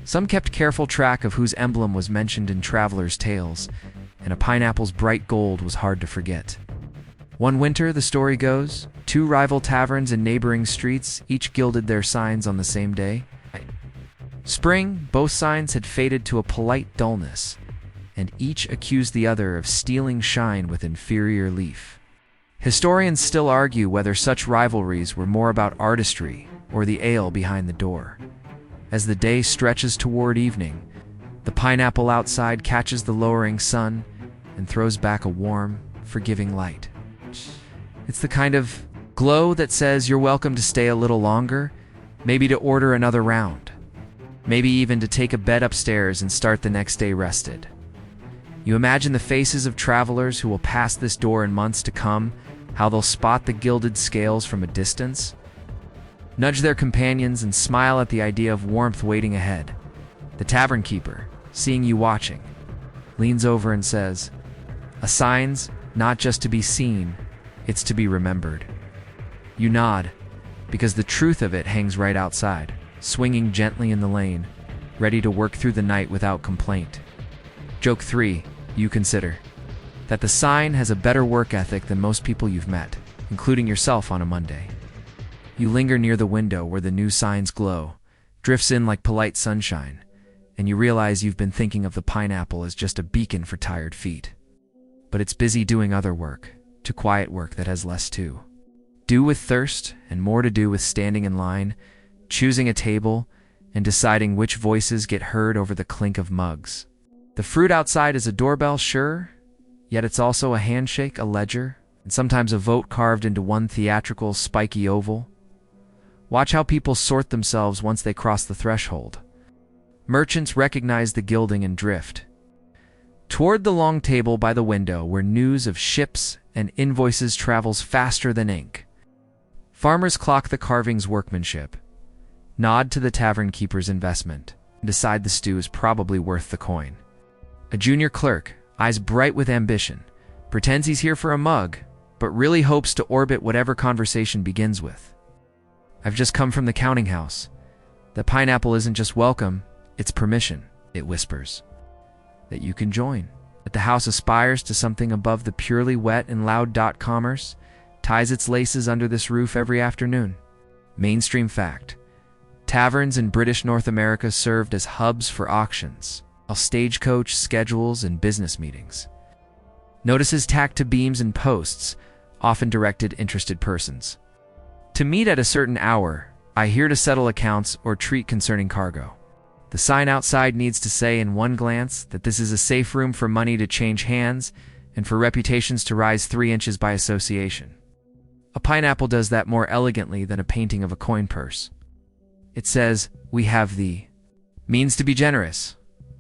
Some kept careful track of whose emblem was mentioned in travelers' tales, and a pineapple's bright gold was hard to forget. One winter, the story goes, two rival taverns in neighboring streets each gilded their signs on the same day. Spring, both signs had faded to a polite dullness, and each accused the other of stealing shine with inferior leaf. Historians still argue whether such rivalries were more about artistry or the ale behind the door. As the day stretches toward evening, the pineapple outside catches the lowering sun and throws back a warm, forgiving light. It's the kind of glow that says you're welcome to stay a little longer, maybe to order another round, maybe even to take a bed upstairs and start the next day rested. You imagine the faces of travelers who will pass this door in months to come, how they'll spot the gilded scales from a distance, nudge their companions and smile at the idea of warmth waiting ahead. The tavern keeper, seeing you watching, leans over and says, "A sign's not just to be seen, it's to be remembered." You nod, because the truth of it hangs right outside, swinging gently in the lane, ready to work through the night without complaint. Joke 3. You consider that the sign has a better work ethic than most people you've met, including yourself on a Monday. You linger near the window where the new sign's glow drifts in like polite sunshine, and you realize you've been thinking of the pineapple as just a beacon for tired feet. But it's busy doing other work, to quiet work that has less to do with thirst and more to do with standing in line, choosing a table, and deciding which voices get heard over the clink of mugs. The fruit outside is a doorbell, sure, yet it's also a handshake, a ledger, and sometimes a vote carved into one theatrical, spiky oval. Watch how people sort themselves once they cross the threshold. Merchants recognize the gilding and drift toward the long table by the window where news of ships and invoices travels faster than ink. Farmers clock the carving's workmanship, nod to the tavern keeper's investment, and decide the stew is probably worth the coin. A junior clerk, eyes bright with ambition, pretends he's here for a mug, but really hopes to orbit whatever conversation begins with, "I've just come from the counting house. The pineapple isn't just welcome, it's permission," it whispers, "that you can join." But the house aspires to something above the purely wet and loud commerce, ties its laces under this roof every afternoon. Mainstream fact: taverns in British North America served as hubs for auctions, while stagecoach schedules and business meetings. Notices tacked to beams and posts often directed interested persons to meet at a certain hour, "I here to settle accounts or treat concerning cargo." The sign outside needs to say in one glance that this is a safe room for money to change hands and for reputations to rise 3 inches by association. A pineapple does that more elegantly than a painting of a coin purse. It says, "We have the means to be generous.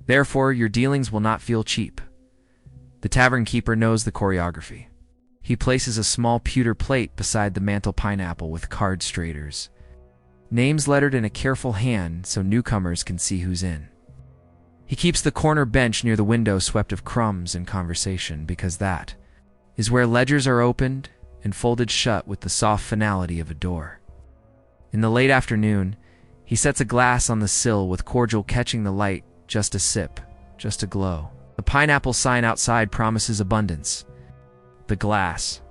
Therefore, your dealings will not feel cheap." The tavern keeper knows the choreography. He places a small pewter plate beside the mantel pineapple with card straighters, names lettered in a careful hand so newcomers can see who's in. He keeps the corner bench near the window swept of crumbs and conversation, because that is where ledgers are opened and folded shut with the soft finality of a door. In the late afternoon, He sets a glass on the sill with cordial catching the light, just a sip, just a glow. The pineapple sign outside promises abundance. The glass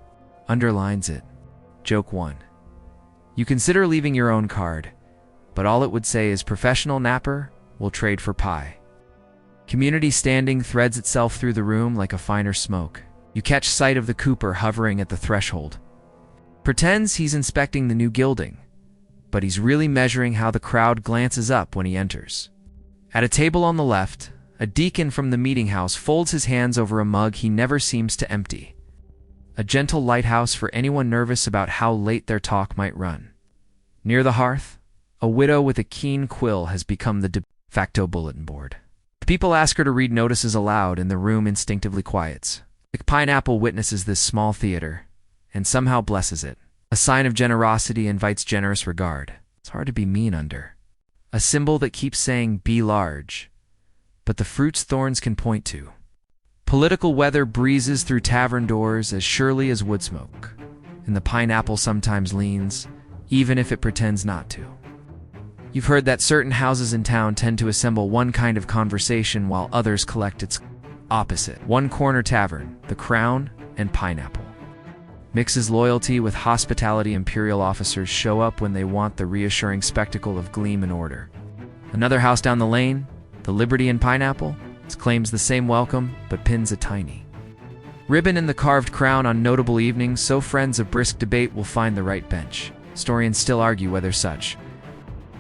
underlines it. Joke 1. You consider leaving your own card, but all it would say is professional napper will trade for pie. Community standing threads itself through the room like a finer smoke. You catch sight of the Cooper hovering at the threshold. Pretends he's inspecting the new gilding, but he's really measuring how the crowd glances up when he enters. At a table on the left, a deacon from the meeting house folds his hands over a mug he never seems to empty. A gentle lighthouse for anyone nervous about how late their talk might run. Near the hearth, a widow with a keen quill has become the de facto bulletin board. People ask her to read notices aloud and the room instinctively quiets. The pineapple witnesses this small theater and somehow blesses it. A sign of generosity invites generous regard. It's hard to be mean under. A symbol that keeps saying, be large, but the fruits thorns can point to. Political weather breezes through tavern doors as surely as woodsmoke, and the pineapple sometimes leans, even if it pretends not to. You've heard that certain houses in town tend to assemble one kind of conversation while others collect its opposite. One corner tavern, the Crown and Pineapple. Mixes loyalty with hospitality. Imperial officers show up when they want the reassuring spectacle of gleam and order. Another house down the lane, the Liberty and Pineapple, claims the same welcome, but pins a tiny ribbon in the carved crown on notable evenings, so friends of brisk debate will find the right bench. Historians still argue whether such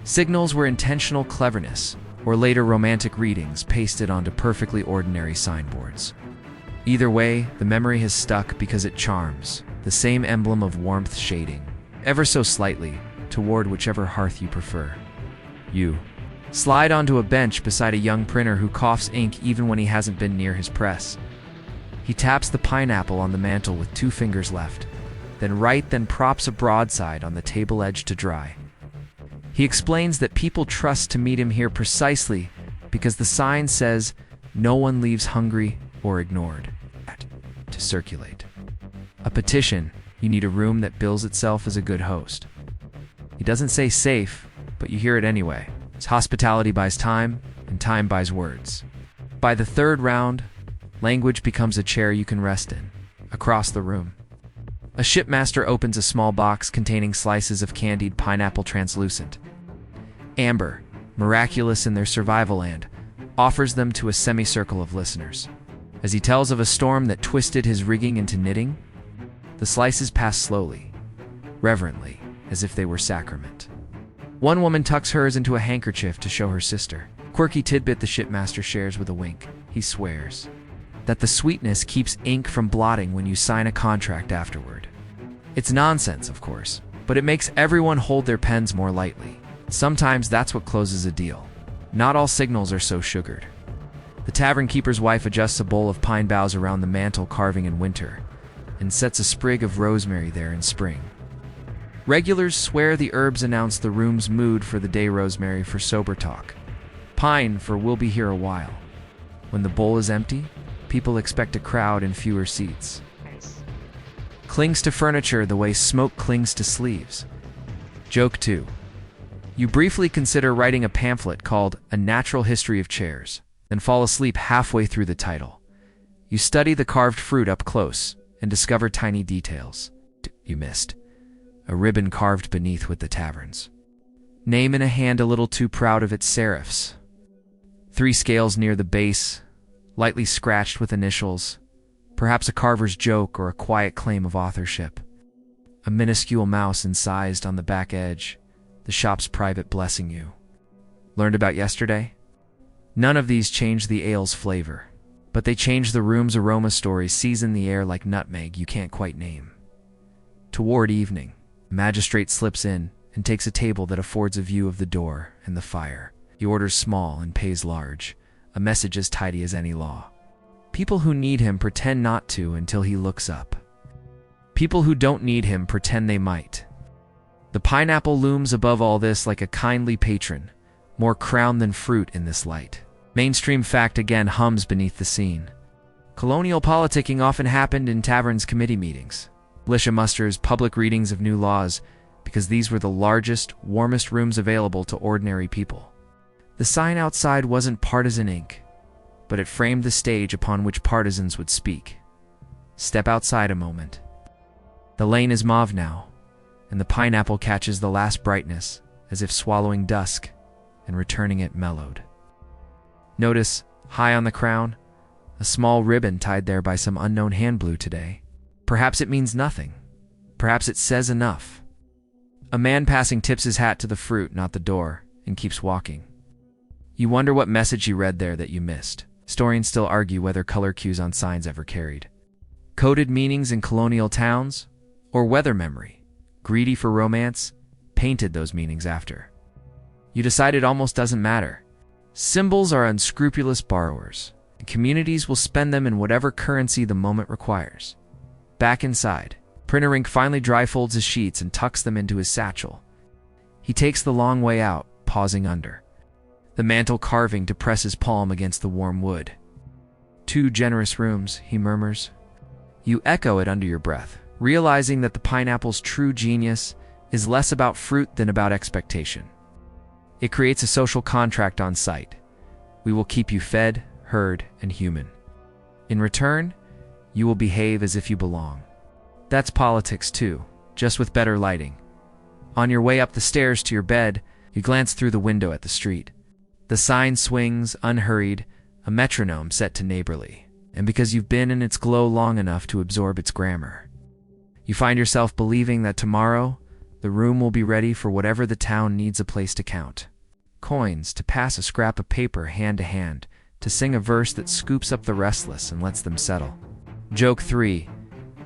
signals were intentional cleverness or later romantic readings pasted onto perfectly ordinary signboards. Either way, the memory has stuck because it charms, the same emblem of warmth shading, ever so slightly, toward whichever hearth you prefer. You slide onto a bench beside a young printer who coughs ink even when he hasn't been near his press. He taps the pineapple on the mantle with 2 fingers left, then props a broadside on the table edge to dry. He explains that people trust to meet him here precisely because the sign says, no one leaves hungry or ignored. To circulate a petition, you need a room that bills itself as a good host. He doesn't say safe, but you hear it anyway. His hospitality buys time, and time buys words. By the 3rd round, language becomes a chair you can rest in, across the room. A shipmaster opens a small box containing slices of candied pineapple, translucent amber, miraculous in their survival, and offers them to a semicircle of listeners. As he tells of a storm that twisted his rigging into knitting, the slices pass slowly, reverently, as if they were sacrament. One woman tucks hers into a handkerchief to show her sister. Quirky tidbit the shipmaster shares with a wink. He swears that the sweetness keeps ink from blotting when you sign a contract afterward. It's nonsense, of course, but it makes everyone hold their pens more lightly. Sometimes that's what closes a deal. Not all signals are so sugared. The tavern keeper's wife adjusts a bowl of pine boughs around the mantel carving in winter and sets a sprig of rosemary there in spring. Regulars swear the herbs announce the room's mood for the day. Rosemary for sober talk. Pine for we'll be here a while. When the bowl is empty, people expect a crowd and fewer seats. Clings to furniture the way smoke clings to sleeves. Joke 2. You briefly consider writing a pamphlet called A Natural History of Chairs, then fall asleep halfway through the title. You study the carved fruit up close and discover tiny details you missed. A ribbon carved beneath with the Taverns name in a hand, a little too proud of its serifs. 3 scales near the base, lightly scratched with initials, perhaps a carver's joke or a quiet claim of authorship. A minuscule mouse incised on the back edge, the shop's private blessing you. Learned about yesterday? None of these change the ale's flavor, but they change the room's aroma. Stories season the air like nutmeg you can't quite name. Toward evening, a magistrate slips in and takes a table that affords a view of the door and the fire. He orders small and pays large, a message as tidy as any law. People who need him pretend not to until he looks up. People who don't need him pretend they might. The pineapple looms above all this like a kindly patron, more crown than fruit in this light. Mainstream fact again hums beneath the scene. Colonial politicking often happened in taverns committee meetings. Militia musters, public readings of new laws, because these were the largest, warmest rooms available to ordinary people. The sign outside wasn't partisan ink, but it framed the stage upon which partisans would speak. Step outside a moment. The lane is mauve now, and the pineapple catches the last brightness, as if swallowing dusk and returning it mellowed. Notice, high on the crown, a small ribbon tied there by some unknown hand blew today. Perhaps it means nothing. Perhaps it says enough. A man passing tips his hat to the fruit, not the door, and keeps walking. You wonder what message he read there that you missed. Historians still argue whether color cues on signs ever carried coded meanings in colonial towns, or weather memory, greedy for romance, painted those meanings after. You decide it almost doesn't matter. Symbols are unscrupulous borrowers, and communities will spend them in whatever currency the moment requires. Back inside, Printer Ink finally dry folds his sheets and tucks them into his satchel. He takes the long way out, pausing under the mantel carving to press his palm against the warm wood. 2 generous rooms, he murmurs. You echo it under your breath, realizing that the pineapple's true genius is less about fruit than about expectation. It creates a social contract on site. We will keep you fed, heard, and human. In return, you will behave as if you belong. That's politics too, just with better lighting. On your way up the stairs to your bed, you glance through the window at the street. The sign swings, unhurried, a metronome set to neighborly, and because you've been in its glow long enough to absorb its grammar, you find yourself believing that tomorrow, the room will be ready for whatever the town needs a place to count. Coins, to pass a scrap of paper hand to hand, to sing a verse that scoops up the restless and lets them settle. Joke 3.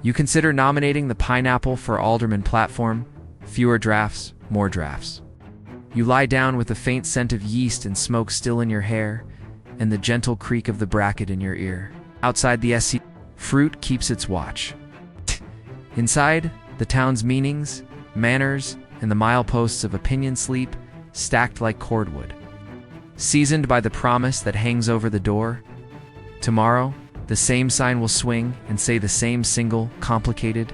You consider nominating the pineapple for alderman platform. Fewer drafts, more drafts. You lie down with the faint scent of yeast and smoke still in your hair, and the gentle creak of the bracket in your ear. Outside the SC, fruit keeps its watch. Inside, the town's meanings, manners, and the mileposts of opinion sleep, stacked like cordwood. Seasoned by the promise that hangs over the door. Tomorrow, the same sign will swing and say the same single, complicated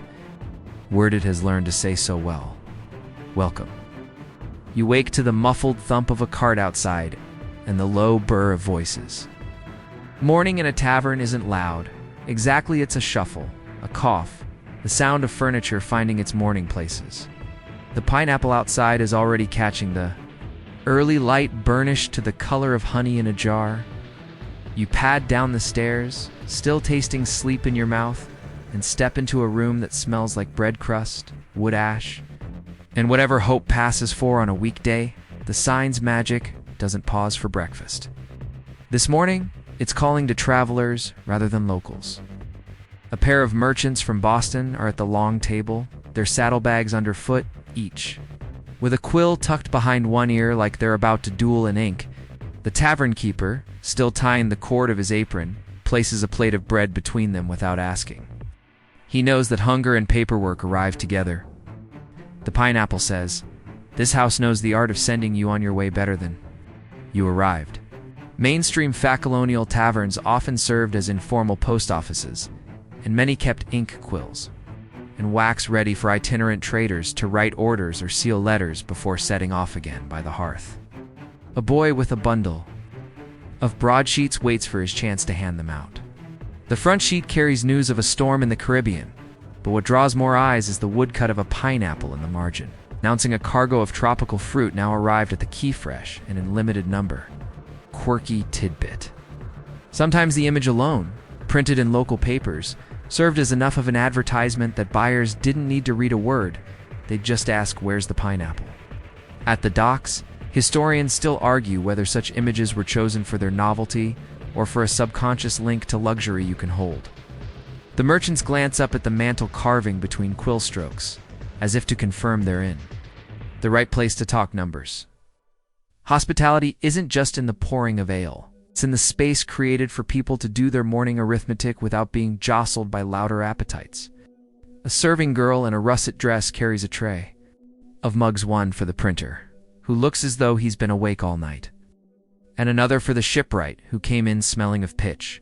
word it has learned to say so well. Welcome. You wake to the muffled thump of a cart outside and the low burr of voices. Morning in a tavern isn't loud. Exactly, it's a shuffle, a cough, the sound of furniture finding its morning places. The pineapple outside is already catching the early light burnished to the color of honey in a jar. You pad down the stairs, still tasting sleep in your mouth, and step into a room that smells like bread crust, wood ash, and whatever hope passes for on a weekday. The sign's magic doesn't pause for breakfast. This morning, it's calling to travelers rather than locals. A pair of merchants from Boston are at the long table, their saddlebags underfoot, each with a quill tucked behind one ear like they're about to duel in ink. The tavern keeper, still tying the cord of his apron, places a plate of bread between them without asking. He knows that hunger and paperwork arrive together. The pineapple says, "This house knows the art of sending you on your way better than you arrived." Mainstream fat colonial taverns often served as informal post offices, and many kept ink quills and wax ready for itinerant traders to write orders or seal letters before setting off again by the hearth. A boy with a bundle of broadsheets waits for his chance to hand them out. The front sheet carries news of a storm in the Caribbean, but what draws more eyes is the woodcut of a pineapple in the margin, announcing a cargo of tropical fruit now arrived at the quay fresh and in limited number. Quirky tidbit. Sometimes the image alone, printed in local papers, served as enough of an advertisement that buyers didn't need to read a word. They'd just ask, "Where's the pineapple?" At the docks, historians still argue whether such images were chosen for their novelty or for a subconscious link to luxury you can hold. The merchants glance up at the mantel carving between quill strokes, as if to confirm they're in the right place to talk numbers. Hospitality isn't just in the pouring of ale. It's in the space created for people to do their morning arithmetic without being jostled by louder appetites. A serving girl in a russet dress carries a tray of mugs, one for the printer, who looks as though he's been awake all night, and another for the shipwright, who came in smelling of pitch.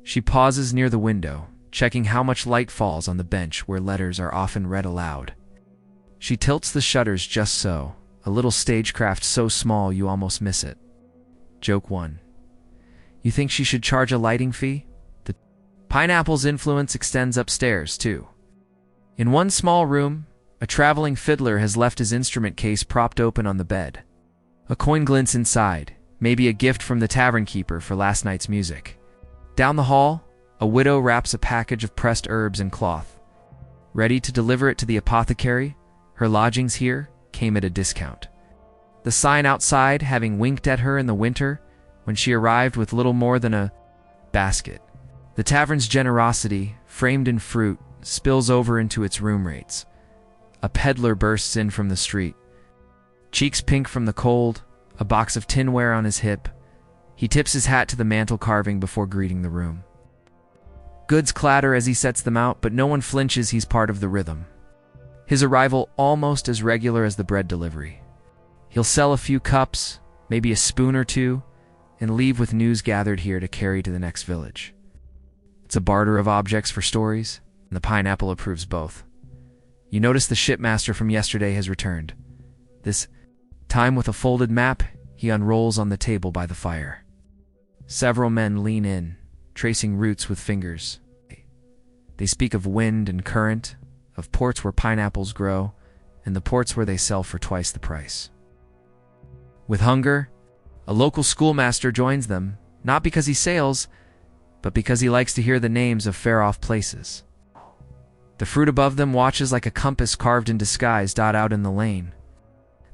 She pauses near the window, checking how much light falls on the bench where letters are often read aloud. She tilts the shutters just so, a little stagecraft so small you almost miss it. Joke 1. You think she should charge a lighting fee? The pineapple's influence extends upstairs, too. In one small room, a traveling fiddler has left his instrument case propped open on the bed. A coin glints inside, maybe a gift from the tavern keeper for last night's music. Down the hall, a widow wraps a package of pressed herbs in cloth. Ready to deliver it to the apothecary, her lodgings here came at a discount. The sign outside having winked at her in the winter when she arrived with little more than a basket. The tavern's generosity, framed in fruit, spills over into its room rates. A peddler bursts in from the street. Cheeks pink from the cold, a box of tinware on his hip. He tips his hat to the mantel carving before greeting the room. Goods clatter as he sets them out, but no one flinches. He's part of the rhythm. His arrival almost as regular as the bread delivery. He'll sell a few cups, maybe a spoon or two, and leave with news gathered here to carry to the next village. It's a barter of objects for stories, and the pineapple approves both. You notice the shipmaster from yesterday has returned. This time with a folded map he unrolls on the table by the fire. Several men lean in, tracing routes with fingers. They speak of wind and current, of ports where pineapples grow, and the ports where they sell for twice the price. With hunger, a local schoolmaster joins them, not because he sails, but because he likes to hear the names of far-off places. The fruit above them watches like a compass carved in disguise out in the lane.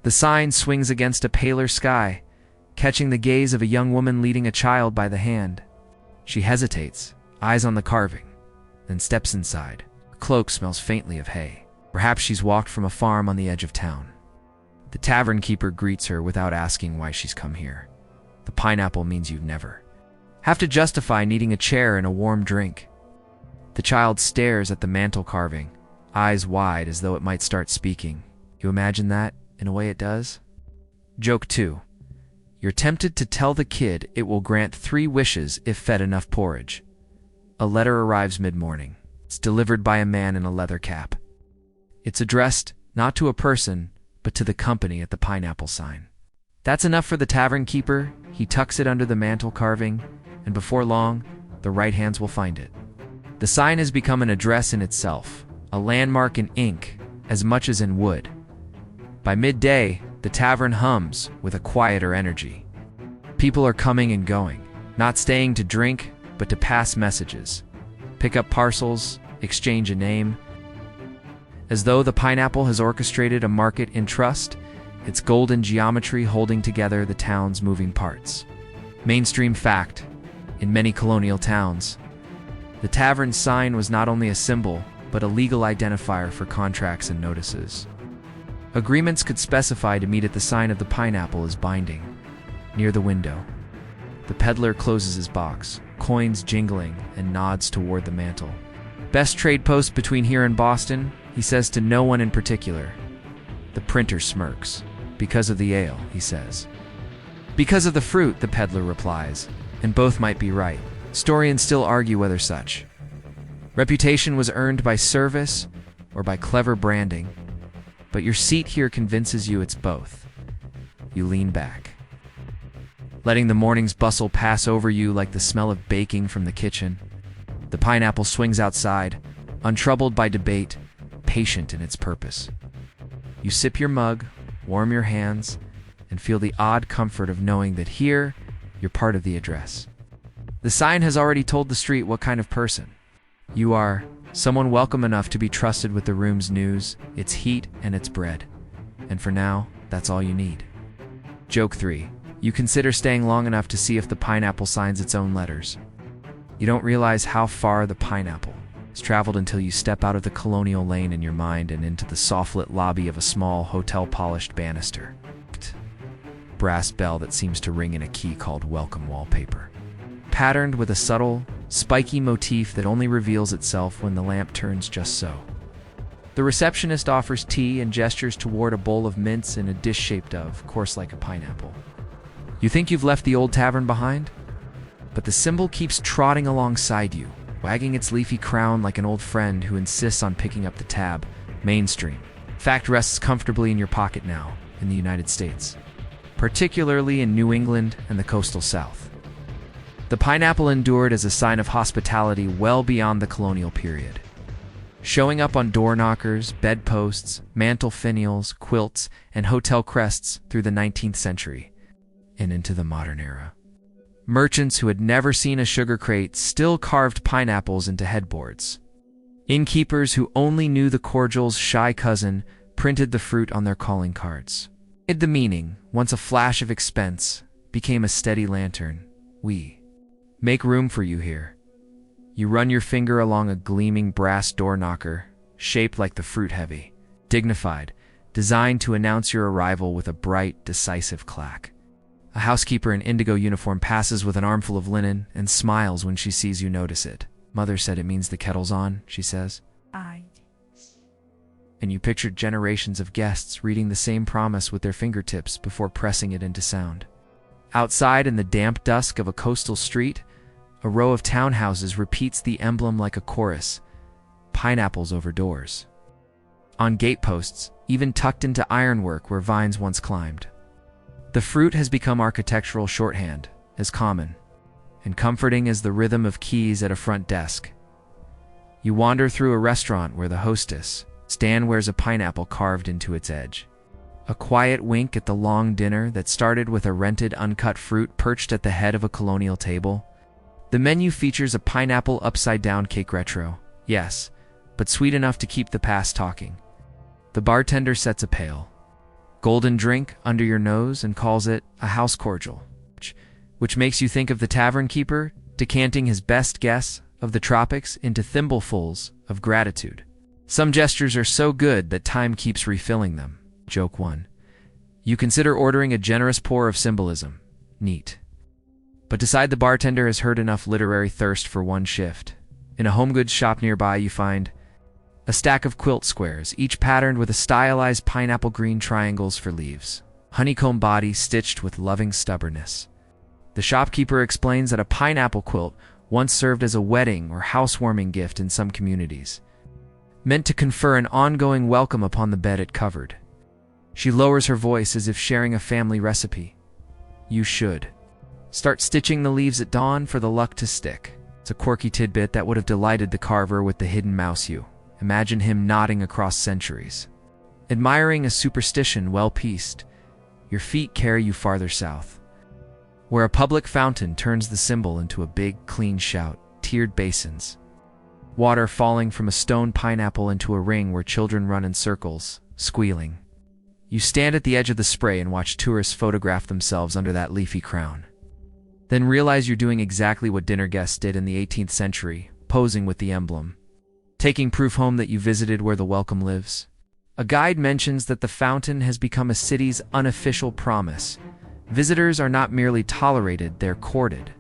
The sign swings against a paler sky, catching the gaze of a young woman leading a child by the hand. She hesitates, eyes on the carving, then steps inside. Her cloak smells faintly of hay. Perhaps she's walked from a farm on the edge of town. The tavern keeper greets her without asking why she's come here. The pineapple means you've never have to justify needing a chair and a warm drink. The child stares at the mantel carving, eyes wide as though it might start speaking. You imagine that? In a way it does. Joke 2. You're tempted to tell the kid it will grant 3 wishes if fed enough porridge. A letter arrives mid-morning. It's delivered by a man in a leather cap. It's addressed not to a person, but to the company at the pineapple sign. That's enough for the tavern keeper. He tucks it under the mantel carving, and before long, the right hands will find it. The sign has become an address in itself, a landmark in ink as much as in wood. By midday, the tavern hums with a quieter energy. People are coming and going, not staying to drink, but to pass messages, pick up parcels, exchange a name. As though the pineapple has orchestrated a market in trust, its golden geometry holding together the town's moving parts. Mainstream fact: in many colonial towns, the tavern sign was not only a symbol, but a legal identifier for contracts and notices. Agreements could specify to meet at the sign of the pineapple as binding. Near the window, the peddler closes his box, coins jingling, and nods toward the mantel. Best trade post between here and Boston, he says to no one in particular. The printer smirks. Because of the ale, he says. Because of the fruit, the peddler replies, and both might be right. Historians still argue whether such reputation was earned by service or by clever branding, but your seat here convinces you it's both. You lean back, letting the morning's bustle pass over you like the smell of baking from the kitchen. The pineapple swings outside, untroubled by debate, patient in its purpose. You sip your mug, warm your hands, and feel the odd comfort of knowing that here, you're part of the address. The sign has already told the street what kind of person you are, someone welcome enough to be trusted with the room's news, its heat, and its bread. And for now, that's all you need. Joke 3. You consider staying long enough to see if the pineapple signs its own letters. You don't realize how far the pineapple has traveled until you step out of the Colonial lane in your mind and into the soft-lit lobby of a small, hotel-polished banister. Brass bell that seems to ring in a key called welcome wallpaper, patterned with a subtle, spiky motif that only reveals itself when the lamp turns just so. The receptionist offers tea and gestures toward a bowl of mince in a dish shaped of course like a pineapple. You think you've left the old tavern behind? But the symbol keeps trotting alongside you, wagging its leafy crown like an old friend who insists on picking up the tab. Mainstream Fact rests comfortably in your pocket now in the United States, particularly in New England and the coastal South. The pineapple endured as a sign of hospitality well beyond the colonial period, showing up on door knockers, bedposts, mantel finials, quilts, and hotel crests through the 19th century and into the modern era. Merchants who had never seen a sugar crate still carved pineapples into headboards. Innkeepers who only knew the cordial's shy cousin printed the fruit on their calling cards. The meaning, once a flash of expense, became a steady lantern. We make room for you here. You run your finger along a gleaming brass door knocker, shaped like the fruit heavy, dignified, designed to announce your arrival with a bright, decisive clack. A housekeeper in indigo uniform passes with an armful of linen and smiles when she sees you notice it. Mother said it means the kettle's on, she says. And you pictured generations of guests reading the same promise with their fingertips before pressing it into sound. Outside in the damp dusk of a coastal street, a row of townhouses repeats the emblem like a chorus, pineapples over doors. On gateposts, even tucked into ironwork where vines once climbed. The fruit has become architectural shorthand, as common and comforting as the rhythm of keys at a front desk. You wander through a restaurant where the hostess stand wears a pineapple carved into its edge. A quiet wink at the long dinner that started with a rented uncut fruit perched at the head of a colonial table. The menu features a pineapple upside-down cake retro, yes, but sweet enough to keep the past talking. The bartender sets a pale, golden drink under your nose and calls it a house cordial, which makes you think of the tavern keeper decanting his best guess of the tropics into thimblefuls of gratitude. Some gestures are so good that time keeps refilling them. Joke 1. You consider ordering a generous pour of symbolism. Neat. But decide the bartender has heard enough literary thirst for one shift. In a home goods shop nearby, you find a stack of quilt squares, each patterned with a stylized pineapple green triangles for leaves. Honeycomb body stitched with loving stubbornness. The shopkeeper explains that a pineapple quilt once served as a wedding or housewarming gift in some communities, meant to confer an ongoing welcome upon the bed it covered. She lowers her voice as if sharing a family recipe. You should start stitching the leaves at dawn for the luck to stick. It's a quirky tidbit that would have delighted the carver with the hidden mouse you. Imagine him nodding across centuries. Admiring a superstition well pieced, your feet carry you farther south, where a public fountain turns the symbol into a big, clean shout, tiered basins. Water falling from a stone pineapple into a ring where children run in circles, squealing. You stand at the edge of the spray and watch tourists photograph themselves under that leafy crown. Then realize you're doing exactly what dinner guests did in the 18th century, posing with the emblem. Taking proof home that you visited where the welcome lives. A guide mentions that the fountain has become a city's unofficial promise. Visitors are not merely tolerated, they're courted.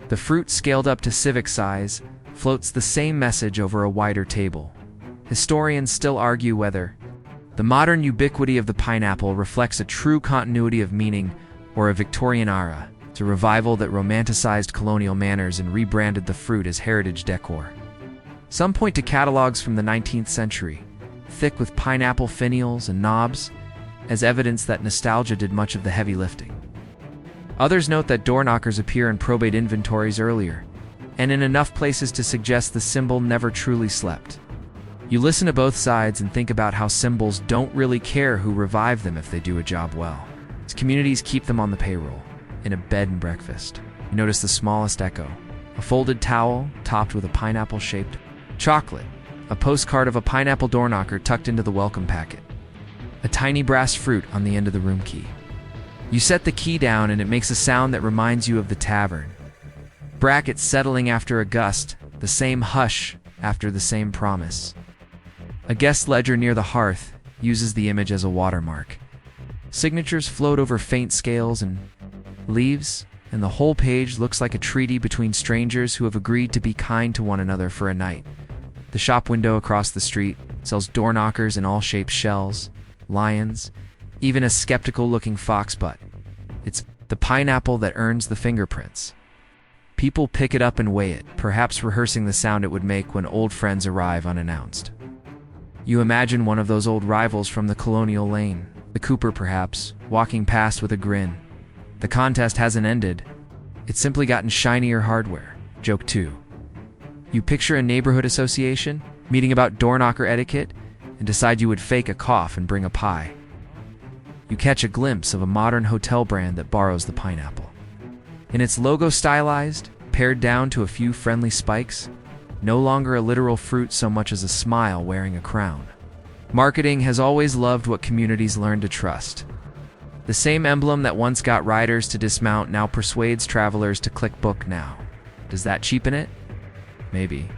The fruit, scaled up to civic size, floats the same message over a wider table. Historians still argue whether the modern ubiquity of the pineapple reflects a true continuity of meaning or a Victorian era. It's a revival that romanticized colonial manners and rebranded the fruit as heritage decor. Some point to catalogs from the 19th century, thick with pineapple finials and knobs, as evidence that nostalgia did much of the heavy lifting. Others note that door knockers appear in probate inventories earlier, and in enough places to suggest the symbol never truly slept. You listen to both sides and think about how symbols don't really care who revive them if they do a job well. As communities keep them on the payroll, in a bed and breakfast. You notice the smallest echo, a folded towel topped with a pineapple-shaped chocolate, a postcard of a pineapple door knocker tucked into the welcome packet, a tiny brass fruit on the end of the room key. You set the key down and it makes a sound that reminds you of the tavern. Brackets settling after a gust, the same hush after the same promise. A guest ledger near the hearth uses the image as a watermark. Signatures float over faint scales and leaves, and the whole page looks like a treaty between strangers who have agreed to be kind to one another for a night. The shop window across the street sells door knockers in all shapes, shells, lions, even a skeptical-looking fox butt. It's the pineapple that earns the fingerprints. People pick it up and weigh it, perhaps rehearsing the sound it would make when old friends arrive unannounced. You imagine one of those old rivals from the Colonial lane, the Cooper perhaps, walking past with a grin. The contest hasn't ended. It's simply gotten shinier hardware. Joke 2. You picture a neighborhood association, meeting about door knocker etiquette, and decide you would fake a cough and bring a pie. You catch a glimpse of a modern hotel brand that borrows the pineapple. In its logo stylized, pared down to a few friendly spikes, no longer a literal fruit so much as a smile wearing a crown. Marketing has always loved what communities learn to trust. The same emblem that once got riders to dismount now persuades travelers to click book now. Does that cheapen it? Maybe.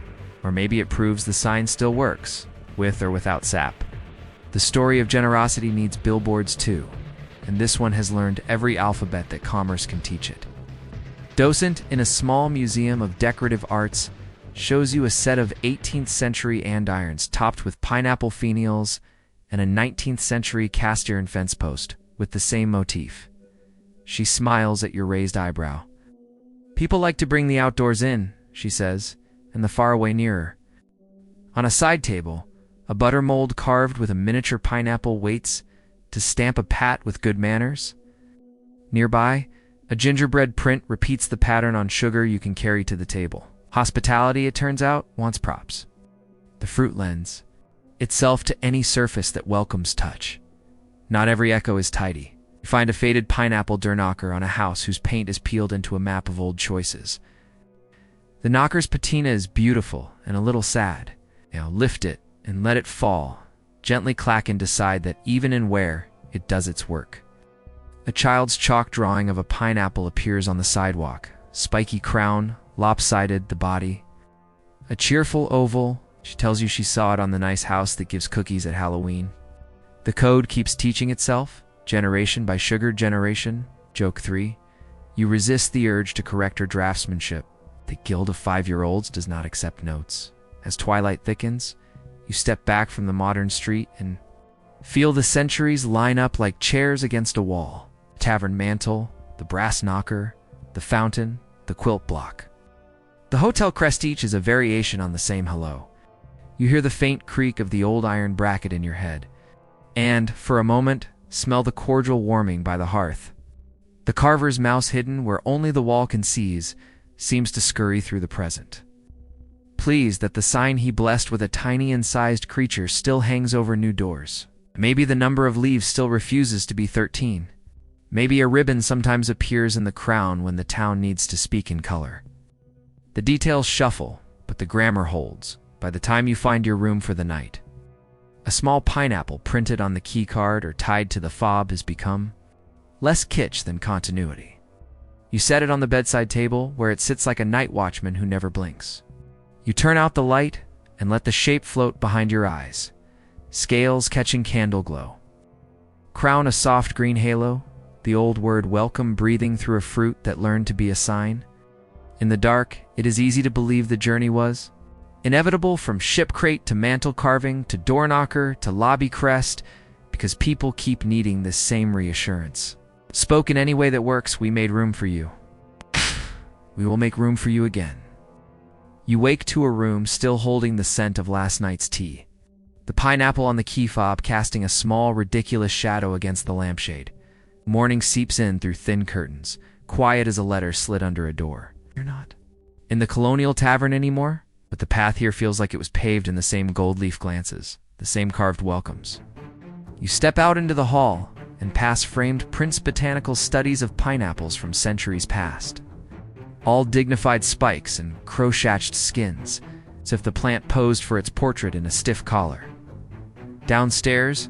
Or maybe it proves the sign still works, with or without sap. The story of generosity needs billboards too, and this one has learned every alphabet that commerce can teach it. Docent in a small museum of decorative arts shows you a set of 18th century andirons topped with pineapple finials and a 19th century cast iron fence post with the same motif. She smiles at your raised eyebrow. People like to bring the outdoors in, she says, and the faraway nearer. On a side table, a butter mold carved with a miniature pineapple waits to stamp a pat with good manners. Nearby, a gingerbread print repeats the pattern on sugar you can carry to the table. Hospitality, it turns out, wants props. The fruit lends itself to any surface that welcomes touch. Not every echo is tidy. You find a faded pineapple door knocker on a house whose paint is peeled into a map of old choices. The knocker's patina is beautiful and a little sad. Lift it and let it fall. Gently clack and decide that even in wear, it does its work. A child's chalk drawing of a pineapple appears on the sidewalk. Spiky crown, lopsided the body. A cheerful oval, she tells you she saw it on the nice house that gives cookies at Halloween. The code keeps teaching itself, generation by sugar generation. Joke 3. You resist the urge to correct her draftsmanship. The guild of 5-year-olds does not accept notes. As twilight thickens, you step back from the modern street and feel the centuries line up like chairs against a wall. The tavern mantle, the brass knocker, the fountain, the quilt block. The hotel prestige is a variation on the same hello. You hear the faint creak of the old iron bracket in your head, and, for a moment, smell the cordial warming by the hearth. The carver's mouse hidden where only the wall can seize seems to scurry through the present. Pleased that the sign he blessed with a tiny incised creature still hangs over new doors. Maybe the number of leaves still refuses to be 13. Maybe a ribbon sometimes appears in the crown when the town needs to speak in color. The details shuffle, but the grammar holds by the time you find your room for the night. A small pineapple printed on the key card or tied to the fob has become less kitsch than continuity. You set it on the bedside table where it sits like a night watchman who never blinks. You turn out the light and let the shape float behind your eyes, scales catching candle glow. Crown a soft green halo, the old word welcome breathing through a fruit that learned to be a sign. In the dark, it is easy to believe the journey was inevitable, from ship crate to mantle carving to door knocker to lobby crest, because people keep needing this same reassurance. Spoke in any way that works, we made room for you. We will make room for you again. You wake to a room still holding the scent of last night's tea. The pineapple on the key fob casting a small, ridiculous shadow against the lampshade. Morning seeps in through thin curtains, quiet as a letter slid under a door. You're not in the Colonial Tavern anymore, but the path here feels like it was paved in the same gold leaf glances, the same carved welcomes. You step out into the hall and pass framed Prince Botanical studies of pineapples from centuries past. All dignified spikes and crochetted skins, as if the plant posed for its portrait in a stiff collar. Downstairs,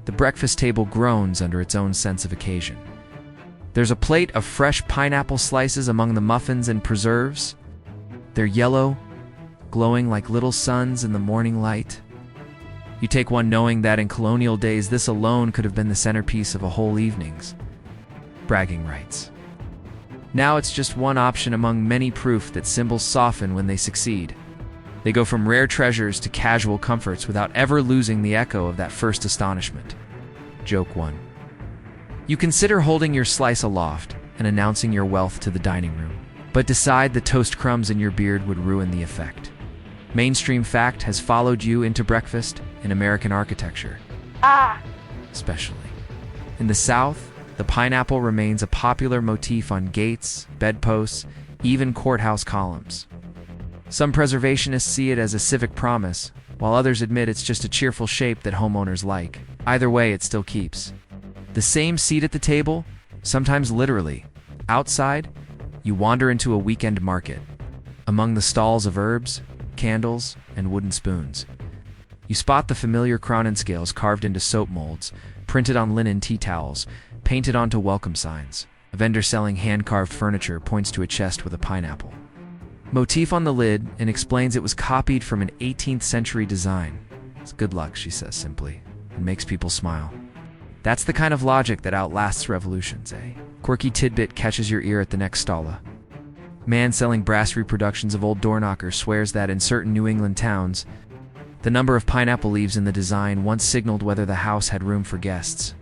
the breakfast table groans under its own sense of occasion. There's a plate of fresh pineapple slices among the muffins and preserves. They're yellow, glowing like little suns in the morning light. You take one knowing that in colonial days this alone could have been the centerpiece of a whole evening's bragging rights. Now it's just one option among many, proof that symbols soften when they succeed. They go from rare treasures to casual comforts without ever losing the echo of that first astonishment. Joke 1. You consider holding your slice aloft and announcing your wealth to the dining room, but decide the toast crumbs in your beard would ruin the effect. Mainstream fact has followed you into breakfast, in American architecture, Ah, especially. In the South, the pineapple remains a popular motif on gates, bedposts, even courthouse columns. Some preservationists see it as a civic promise, while others admit it's just a cheerful shape that homeowners like. Either way, it still keeps. The same seat at the table, sometimes literally. Outside, you wander into a weekend market. Among the stalls of herbs, candles, and wooden spoons, you spot the familiar crown and scales carved into soap molds, printed on linen tea towels, painted onto welcome signs. A vendor selling hand-carved furniture points to a chest with a pineapple motif on the lid and explains it was copied from an 18th century design. It's good luck, she says simply, and makes people smile. That's the kind of logic that outlasts revolutions, eh? Quirky tidbit catches your ear at the next stalla. Man selling brass reproductions of old door knockers swears that in certain New England towns, the number of pineapple leaves in the design once signaled whether the house had room for guests.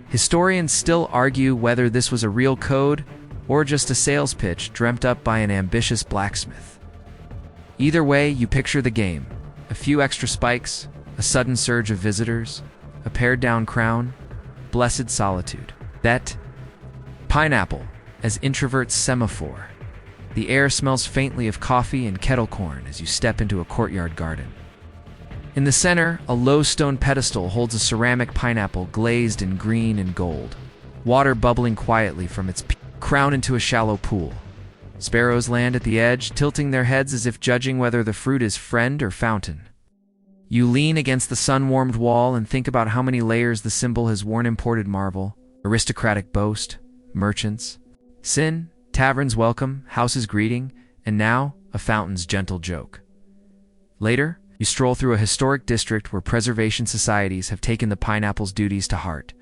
Historians still argue whether this was a real code or just a sales pitch dreamt up by an ambitious blacksmith. Either way, you picture the game. A few extra spikes, a sudden surge of visitors, a pared-down crown, blessed solitude. That pineapple as introvert's semaphore. The air smells faintly of coffee and kettle corn as you step into a courtyard garden. In the center, a low stone pedestal holds a ceramic pineapple glazed in green and gold, water bubbling quietly from its crown into a shallow pool. Sparrows land at the edge, tilting their heads as if judging whether the fruit is friend or fountain. You lean against the sun-warmed wall and think about how many layers the symbol has worn. Imported marvel, aristocratic boast, merchants, sin, taverns welcome, houses greeting, and now a fountain's gentle joke. Later, you stroll through a historic district where preservation societies have taken the pineapple's duties to heart.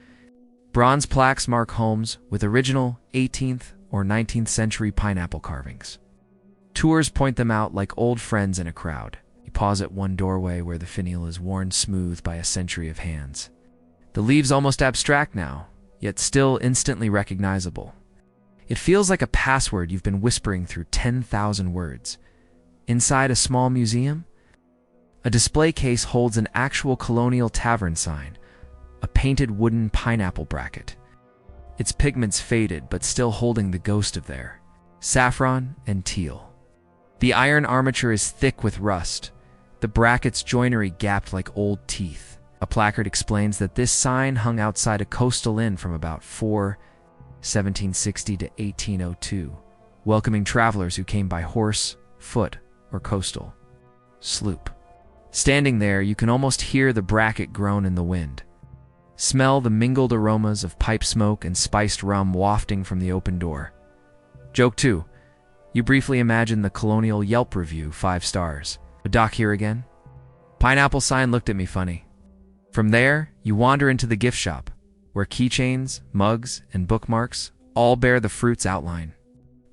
Bronze plaques mark homes with original 18th or 19th century pineapple carvings. Tours point them out like old friends in a crowd. You pause at one doorway where the finial is worn smooth by a century of hands. The leaves almost abstract now, yet still instantly recognizable. It feels like a password you've been whispering through 10,000 words. Inside a small museum, a display case holds an actual Colonial tavern sign, a painted wooden pineapple bracket. Its pigments faded but still holding the ghost of their saffron and teal. The iron armature is thick with rust, the bracket's joinery gapped like old teeth. A placard explains that this sign hung outside a coastal inn from about 1760 to 1802, welcoming travelers who came by horse, foot, or coastal sloop. Standing there, you can almost hear the bracket groan in the wind. Smell the mingled aromas of pipe smoke and spiced rum wafting from the open door. Joke 2. You briefly imagine the Colonial Yelp review, 5 stars. A doc here again? Pineapple sign looked at me funny. From there, you wander into the gift shop, where keychains, mugs, and bookmarks all bear the fruit's outline.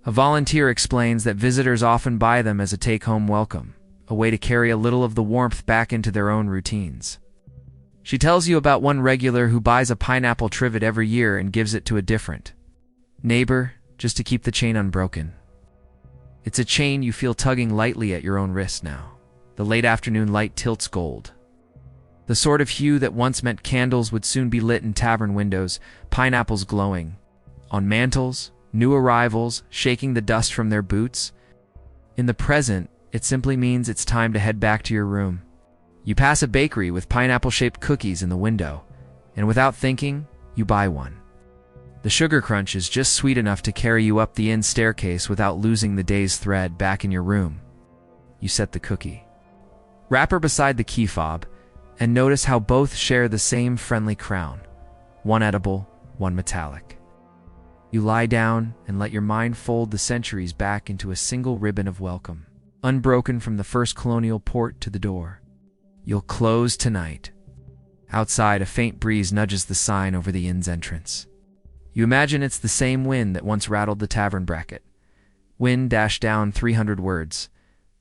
A volunteer explains that visitors often buy them as a take-home welcome, a way to carry a little of the warmth back into their own routines. She tells you about one regular who buys a pineapple trivet every year and gives it to a different neighbor just to keep the chain unbroken. It's a chain you feel tugging lightly at your own wrist now. The late afternoon light tilts gold. The sort of hue that once meant candles would soon be lit in tavern windows, pineapples glowing. On mantles, new arrivals shaking the dust from their boots. In the present, it simply means it's time to head back to your room. You pass a bakery with pineapple-shaped cookies in the window, and without thinking, you buy one. The sugar crunch is just sweet enough to carry you up the inn staircase without losing the day's thread. Back in your room, you set the cookie wrapper beside the key fob and notice how both share the same friendly crown, one edible, one metallic. You lie down and let your mind fold the centuries back into a single ribbon of welcome, unbroken from the first Colonial port to the door. You'll close tonight. Outside, a faint breeze nudges the sign over the inn's entrance. You imagine it's the same wind that once rattled the tavern bracket. Wind dashed down 300 words.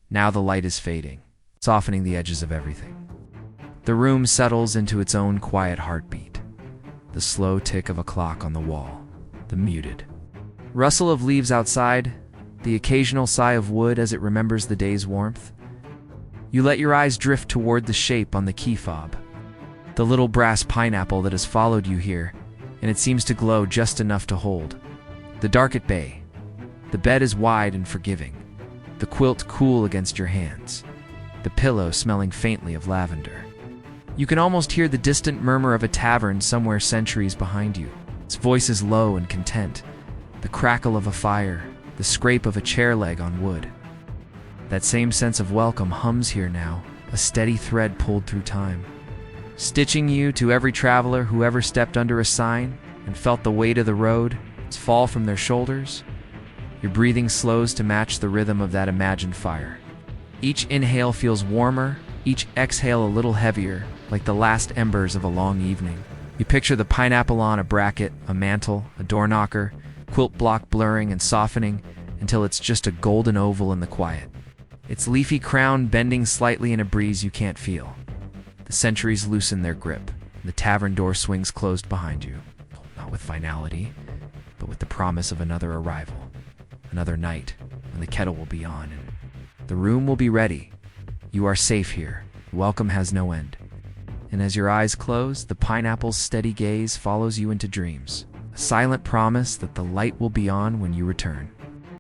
Now the light is fading, softening the edges of everything. The room settles into its own quiet heartbeat. The slow tick of a clock on the wall, the muted rustle of leaves outside, the occasional sigh of wood as it remembers the day's warmth. You let your eyes drift toward the shape on the key fob, the little brass pineapple that has followed you here, and it seems to glow just enough to hold. The dark at bay. The bed is wide and forgiving, the quilt cool against your hands, the pillow smelling faintly of lavender. You can almost hear the distant murmur of a tavern somewhere centuries behind you. Its voice is low and content, the crackle of a fire, the scrape of a chair leg on wood. That same sense of welcome hums here now, a steady thread pulled through time, stitching you to every traveler who ever stepped under a sign and felt the weight of the road fall from their shoulders. Your breathing slows to match the rhythm of that imagined fire. Each inhale feels warmer, each exhale a little heavier, like the last embers of a long evening. You picture the pineapple on a bracket, a mantle, a door knocker, quilt block blurring and softening until it's just a golden oval in the quiet. Its leafy crown bending slightly in a breeze you can't feel. The centuries loosen their grip. The tavern door swings closed behind you, not with finality, but with the promise of another arrival, another night when the kettle will be on and the room will be ready. You are safe here. Welcome has no end. And as your eyes close, the pineapple's steady gaze follows you into dreams, a silent promise that the light will be on when you return.